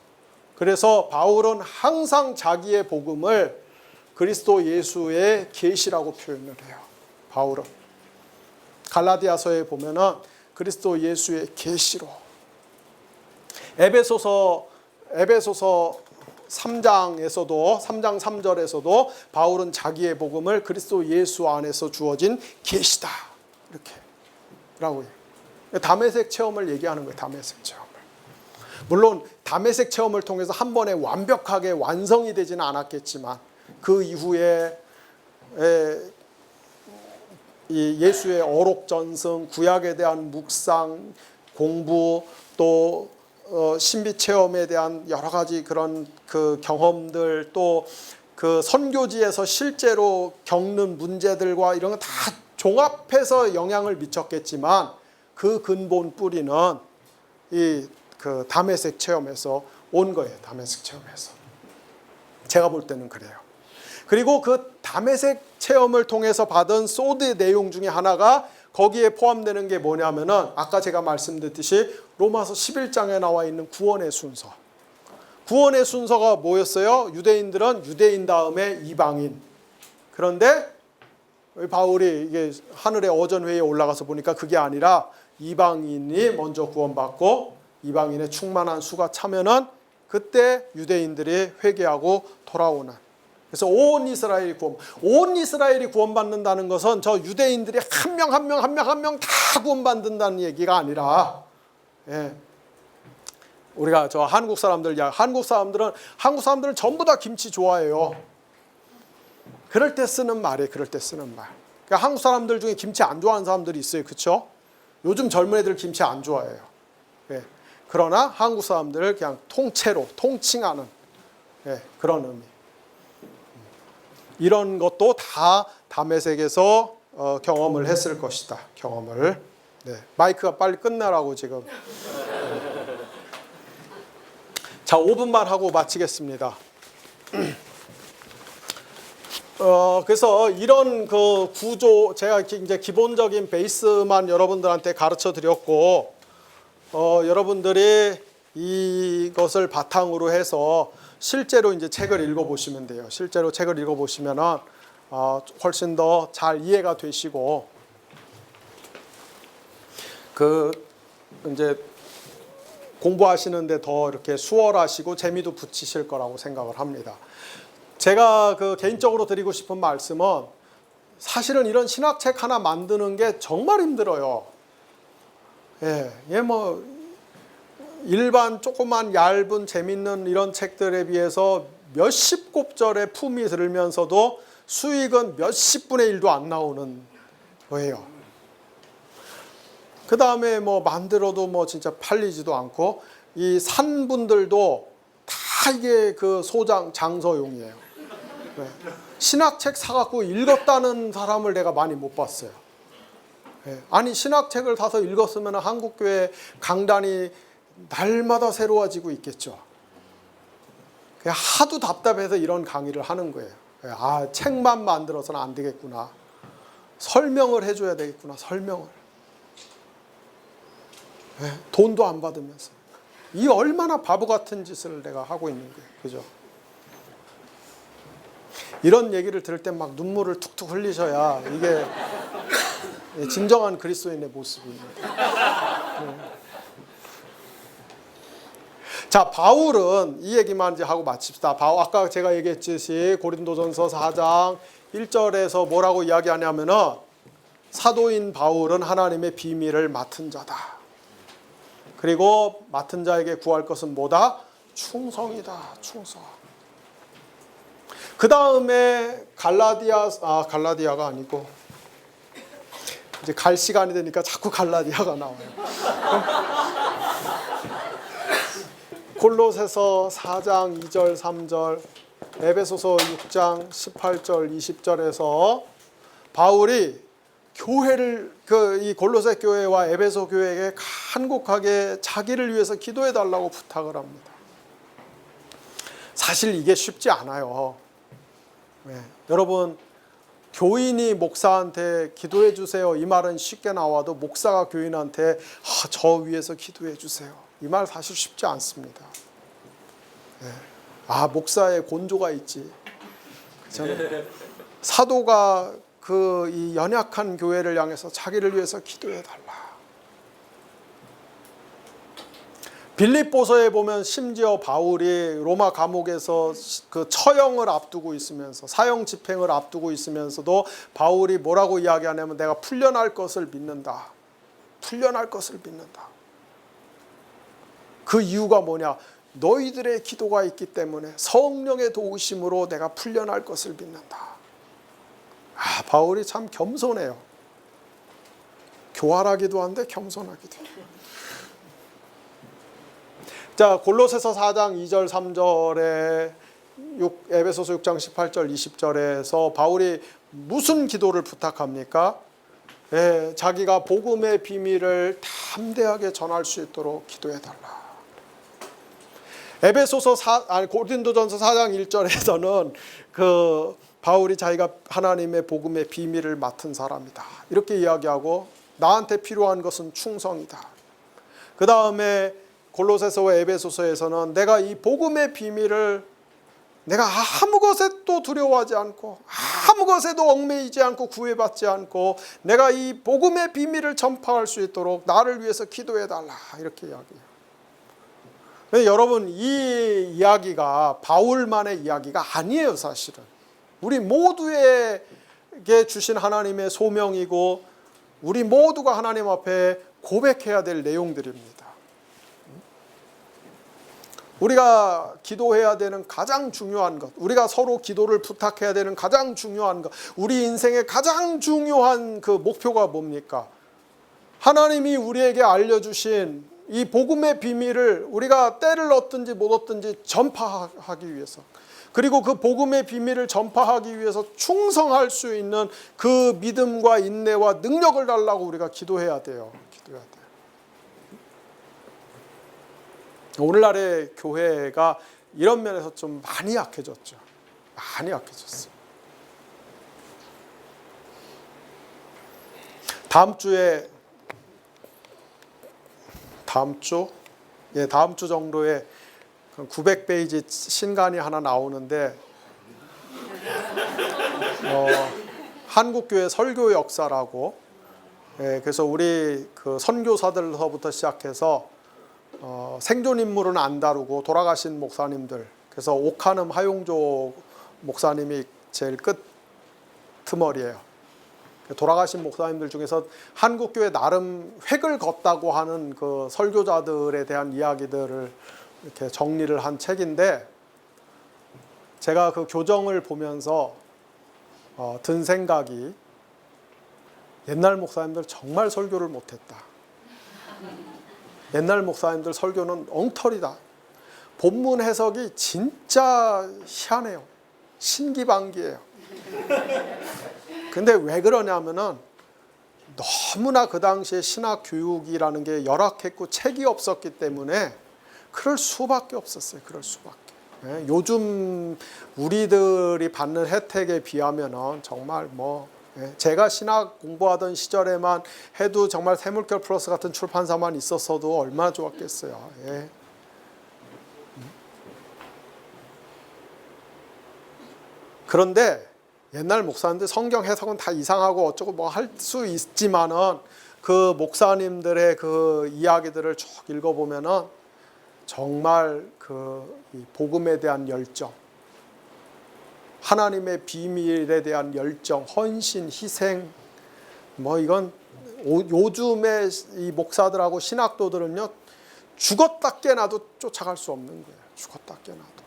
그래서 바울은 항상 자기의 복음을 그리스도 예수의 계시라고 표현을 해요. 바울은 갈라디아서에 보면은 그리스도 예수의 계시로. 에베소서 3장에서도 3장 3절에서도 바울은 자기의 복음을 그리스도 예수 안에서 주어진 계시다 이렇게 라고 해요. 다메섹 체험을 얘기하는 거예요. 다메섹 체험을. 물론 다메섹 체험을 통해서 한 번에 완벽하게 완성이 되지는 않았겠지만 그 이후에 이 예수의 어록전승, 구약에 대한 묵상, 공부, 또 신비 체험에 대한 여러 가지 그런 그 경험들, 또 그 선교지에서 실제로 겪는 문제들과 이런 거 다 종합해서 영향을 미쳤겠지만 그 근본 뿌리는 이 그 다메섹 체험에서 온 거예요. 다메섹 체험에서. 제가 볼 때는 그래요. 그리고 그 다메섹 체험을 통해서 받은 소드의 내용 중에 하나가 거기에 포함되는 게 뭐냐면은 아까 제가 말씀드렸듯이 로마서 11장에 나와 있는 구원의 순서. 구원의 순서가 뭐였어요? 유대인들은 유대인 다음에 이방인. 그런데 바울이 이게 하늘의 어전회의에 올라가서 보니까 그게 아니라 이방인이 먼저 구원받고 이방인의 충만한 수가 차면은 그때 유대인들이 회개하고 돌아오는. 그래서 온 이스라엘이 구원받는다는 것은 저 유대인들이 한 명 다 구원받는다는 얘기가 아니라, 예. 우리가 저 한국 사람들은 전부 다 김치 좋아해요. 그럴 때 쓰는 말이에요. 그러니까 한국 사람들 중에 김치 안 좋아하는 사람들이 있어요. 그렇죠? 요즘 젊은 애들 김치 안 좋아해요. 예. 그러나 한국 사람들을 그냥 통째로 통칭하는, 예, 그런 의미. 이런 것도 다 다메섹에서 경험을 했을 것이다. 경험을. 네. 마이크가 빨리 끝나라고 지금. 자, 5분만 하고 마치겠습니다. 그래서 이런 그 구조, 제가 이제 기본적인 베이스만 여러분들한테 가르쳐 드렸고, 여러분들이 이것을 바탕으로 해서 실제로 이제 책을 읽어보시면 돼요. 실제로 책을 읽어보시면은 훨씬 더 잘 이해가 되시고, 그 이제 공부하시는데 더 이렇게 수월하시고 재미도 붙이실 거라고 생각을 합니다. 제가 그 개인적으로 드리고 싶은 말씀은 사실은 이런 신학책 하나 만드는 게 정말 힘들어요. 예, 뭐 일반 조그만 얇은 재밌는 이런 책들에 비해서 몇십 곱절의 품이 들면서도 수익은 몇십 분의 1도 안 나오는 거예요. 그 다음에 뭐 만들어도 뭐 진짜 팔리지도 않고, 이 산 분들도 다 이게 그 소장 장서용이에요. 네. 신학책 사갖고 읽었다는 사람을 내가 많이 못 봤어요. 네. 아니 신학책을 사서 읽었으면 한국교회 강단이 날마다 새로워지고 있겠죠. 그냥 하도 답답해서 이런 강의를 하는 거예요. 아, 책만 만들어서는 안 되겠구나. 설명을 해줘야 되겠구나. 설명을. 네. 돈도 안 받으면서. 이 얼마나 바보 같은 짓을 내가 하고 있는 거예요. 그죠? 이런 얘기를 들을 때 막 눈물을 툭툭 흘리셔야 이게 진정한 그리스도인의 모습입니다. 네. 자, 바울은 이 얘기만 이제 하고 마칩시다. 아까 제가 얘기했듯이 고린도전서 4장 1절에서 뭐라고 이야기하냐면은 사도인 바울은 하나님의 비밀을 맡은 자다. 그리고 맡은 자에게 구할 것은 뭐다? 충성이다. 충성. 그 다음에 갈라디아가 아니고 이제 갈 시간이 되니까 자꾸 갈라디아가 나와요. 골로새서 4장 2절 3절, 에베소서 6장 18절 20절에서 바울이 교회를 이 골로새 교회와 에베소 교회에게 간곡하게 자기를 위해서 기도해 달라고 부탁을 합니다. 사실 이게 쉽지 않아요. 네. 여러분, 교인이 목사한테 기도해 주세요 이 말은 쉽게 나와도 목사가 교인한테 저 위해서 기도해 주세요 이 말 사실 쉽지 않습니다. 네. 아, 목사의 곤조가 있지. 사도가 이 연약한 교회를 향해서 자기를 위해서 기도해 달라. 빌립보서에 보면 심지어 바울이 로마 감옥에서 그 처형을 앞두고 있으면서 사형 집행을 앞두고 있으면서도 바울이 뭐라고 이야기하냐면 내가 풀려날 것을 믿는다. 풀려날 것을 믿는다. 그 이유가 뭐냐? 너희들의 기도가 있기 때문에 성령의 도우심으로 내가 풀려날 것을 믿는다. 아, 바울이 참 겸손해요. 교활하기도 한데 겸손하기도 해요. 자, 골로새서 4장 2절 3절에 에베소서 6장 18절 20절에서 바울이 무슨 기도를 부탁합니까? 자기가 복음의 비밀을 담대하게 전할 수 있도록 기도해달라. 고린도전서 4장 1절에서는 그 바울이 자기가 하나님의 복음의 비밀을 맡은 사람이다 이렇게 이야기하고, 나한테 필요한 것은 충성이다. 그 다음에 골로새서와 에베소서에서는 내가 이 복음의 비밀을 내가 아무 것에도 두려워하지 않고 아무 것에도 얽매이지 않고 구애받지 않고 내가 이 복음의 비밀을 전파할 수 있도록 나를 위해서 기도해달라 이렇게 이야기해요. 여러분, 이 이야기가 바울만의 이야기가 아니에요. 사실은 우리 모두에게 주신 하나님의 소명이고 우리 모두가 하나님 앞에 고백해야 될 내용들입니다. 우리가 기도해야 되는 가장 중요한 것, 우리가 서로 기도를 부탁해야 되는 가장 중요한 것, 우리 인생의 가장 중요한 그 목표가 뭡니까? 하나님이 우리에게 알려주신 이 복음의 비밀을 우리가 때를 얻든지 못 얻든지 전파하기 위해서, 그리고 그 복음의 비밀을 전파하기 위해서 충성할 수 있는 그 믿음과 인내와 능력을 달라고 우리가 기도해야 돼요. 기도해야 돼요. 오늘날의 교회가 이런 면에서 좀 많이 약해졌죠. 많이 약해졌어요. 다음 주 정도에 900페이지 신간이 하나 나오는데 한국교회 설교 역사라고, 그래서 우리 그 선교사들서부터 시작해서 생존 인물은 안 다루고 돌아가신 목사님들, 그래서 옥하름 하용조 목사님이 제일 끝머리예요. 돌아가신 목사님들 중에서 한국교회 나름 획을 걷다고 하는 그 설교자들에 대한 이야기들을 이렇게 정리를 한 책인데, 제가 그 교정을 보면서 든 생각이, 옛날 목사님들 정말 설교를 못했다. 옛날 목사님들 설교는 엉터리다. 본문 해석이 진짜 희한해요. 신기반기예요. 근데 왜 그러냐면은 너무나 그 당시에 신학 교육이라는 게 열악했고 책이 없었기 때문에 그럴 수밖에 없었어요. 그럴 수밖에. 요즘 우리들이 받는 혜택에 비하면은 정말 제가 신학 공부하던 시절에만 해도 정말 새물결 플러스 같은 출판사만 있었어도 얼마나 좋았겠어요. 그런데 옛날 목사님들 성경 해석은 다 이상하고 어쩌고 뭐 할 수 있지만은 그 목사님들의 그 이야기들을 쭉 읽어보면은 정말 이 복음에 대한 열정, 하나님의 비밀에 대한 열정, 헌신, 희생, 이건 요즘의 이 목사들하고 신학도들은요, 죽었다 깨나도 쫓아갈 수 없는 거예요. 죽었다 깨나도.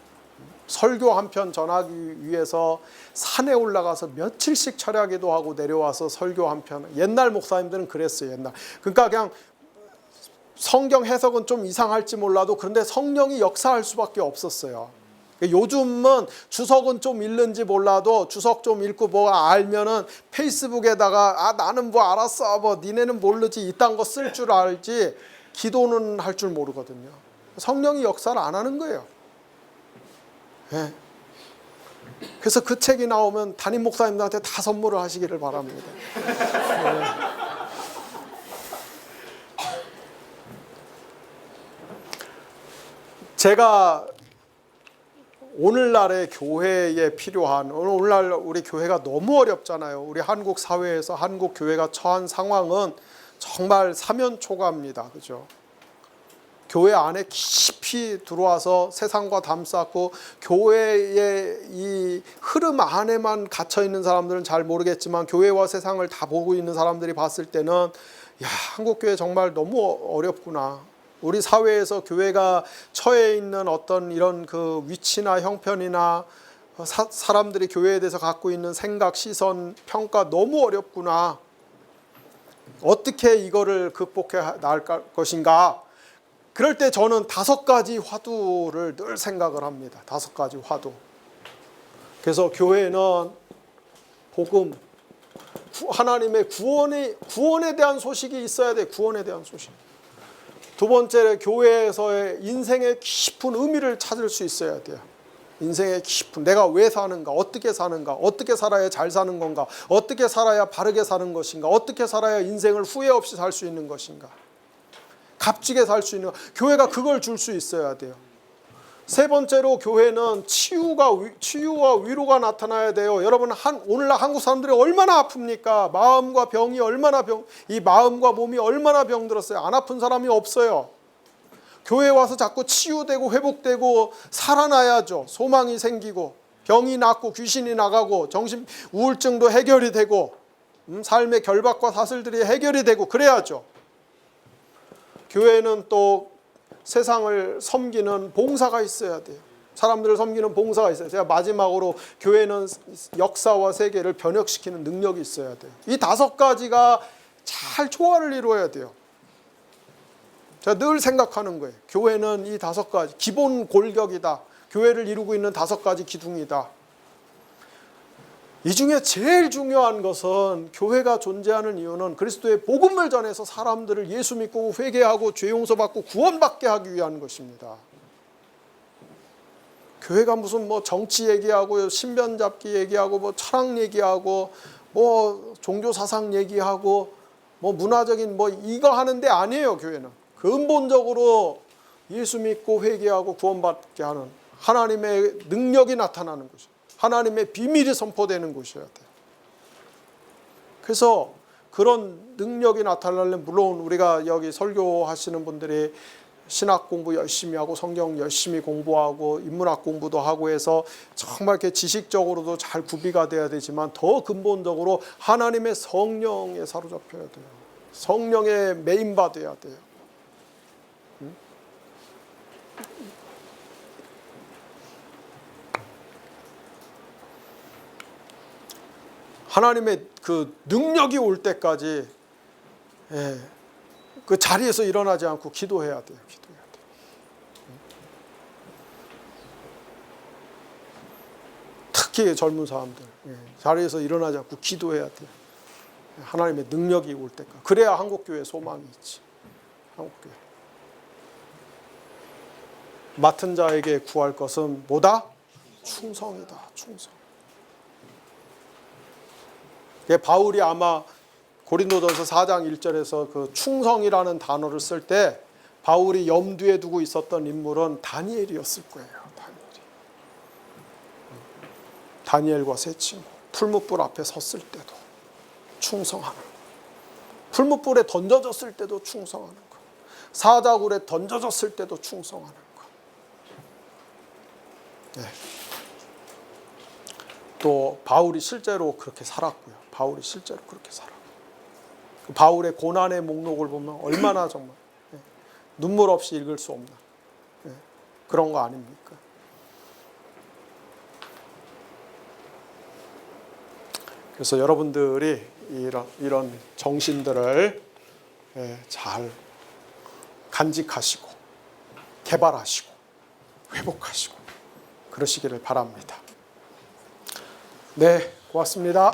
설교 한 편 전하기 위해서 산에 올라가서 며칠씩 철야기도 하고 내려와서 설교 한 편. 옛날 목사님들은 그랬어요. 옛날. 그러니까 그냥 성경 해석은 좀 이상할지 몰라도 그런데 성령이 역사할 수밖에 없었어요. 요즘은 주석은 좀 읽는지 몰라도 주석 좀 읽고 알면은 페이스북에다가 나는 알았어, 니네는 모르지, 이딴 거 쓸 줄 알지 기도는 할 줄 모르거든요. 성령이 역사를 안 하는 거예요. 그래서 그 책이 나오면 담임 목사님들한테 다 선물을 하시기를 바랍니다. 제가 오늘날의 교회에 필요한, 오늘날 우리 교회가 너무 어렵잖아요. 우리 한국 사회에서 한국 교회가 처한 상황은 정말 사면초가입니다. 그죠? 교회 안에 깊이 들어와서 세상과 담쌓고 교회의 이 흐름 안에만 갇혀 있는 사람들은 잘 모르겠지만 교회와 세상을 다 보고 있는 사람들이 봤을 때는 한국 교회 정말 너무 어렵구나. 우리 사회에서 교회가 처해 있는 어떤 이런 그 위치나 형편이나 사람들이 교회에 대해서 갖고 있는 생각, 시선, 평가 너무 어렵구나. 어떻게 이거를 극복해 나갈 것인가? 그럴 때 저는 5가지 화두를 늘 생각을 합니다. 5가지 화두. 그래서 교회는 복음, 하나님의 구원에 대한 소식이 있어야 돼. 구원에 대한 소식. 두 번째, 교회에서의 인생의 깊은 의미를 찾을 수 있어야 돼요. 인생의 깊은, 내가 왜 사는가, 어떻게 사는가, 어떻게 살아야 잘 사는 건가, 어떻게 살아야 바르게 사는 것인가, 어떻게 살아야 인생을 후회 없이 살 수 있는 것인가, 값지게 살 수 있는, 교회가 그걸 줄 수 있어야 돼요. 세 번째로 교회는 치유와 위로가 나타나야 돼요. 여러분, 오늘날 한국 사람들이 얼마나 아픕니까? 마음과 병이 이 마음과 몸이 얼마나 병들었어요. 안 아픈 사람이 없어요. 교회에 와서 자꾸 치유되고 회복되고 살아나야죠. 소망이 생기고 병이 낫고 귀신이 나가고 정신 우울증도 해결이 되고 삶의 결박과 사슬들이 해결이 되고 그래야죠. 교회는 또 세상을 섬기는 봉사가 있어야 돼요. 사람들을 섬기는 봉사가 있어요. 제가 마지막으로 교회는 역사와 세계를 변혁시키는 능력이 있어야 돼요. 이 5가지가 잘 조화를 이루어야 돼요. 제가 늘 생각하는 거예요. 교회는 이 5가지 기본 골격이다. 교회를 이루고 있는 5가지 기둥이다. 이 중에 제일 중요한 것은, 교회가 존재하는 이유는 그리스도의 복음을 전해서 사람들을 예수 믿고 회개하고 죄 용서받고 구원받게 하기 위한 것입니다. 교회가 무슨 정치 얘기하고 신변 잡기 얘기하고 철학 얘기하고 종교 사상 얘기하고 문화적인 이거 하는 데 아니에요. 교회는 근본적으로 예수 믿고 회개하고 구원받게 하는 하나님의 능력이 나타나는 곳이에요. 하나님의 비밀이 선포되는 곳이어야 돼요. 그래서 그런 능력이 나타나려면, 물론 우리가 여기 설교하시는 분들이 신학 공부 열심히 하고 성경 열심히 공부하고 인문학 공부도 하고 해서 정말 이렇게 지식적으로도 잘 구비가 돼야 되지만, 더 근본적으로 하나님의 성령에 사로잡혀야 돼요. 성령에 메인받아야 돼요. 하나님의 그 능력이 올 때까지 그 자리에서 일어나지 않고 기도해야 돼요. 기도해야 돼요. 특히 젊은 사람들 자리에서 일어나지 않고 기도해야 돼요. 하나님의 능력이 올 때까지. 그래야 한국교회 소망이 있지. 한국교회. 맡은 자에게 구할 것은 뭐다? 충성이다. 충성. 바울이 아마 고린도전서 4장 1절에서 그 충성이라는 단어를 쓸 때 바울이 염두에 두고 있었던 인물은 다니엘이었을 거예요. 다니엘과 세 친구, 풀무불 앞에 섰을 때도 충성하는 거, 풀무불에 던져졌을 때도 충성하는 거, 사자굴에 던져졌을 때도 충성하는 거. 네. 또 바울이 실제로 그렇게 살았고요. 바울이 실제로 그렇게 살았고, 그 바울의 고난의 목록을 보면 얼마나 정말 눈물 없이 읽을 수 없는 그런 거 아닙니까? 그래서 여러분들이 이런 정신들을 잘 간직하시고 개발하시고 회복하시고 그러시기를 바랍니다. 네, 고맙습니다.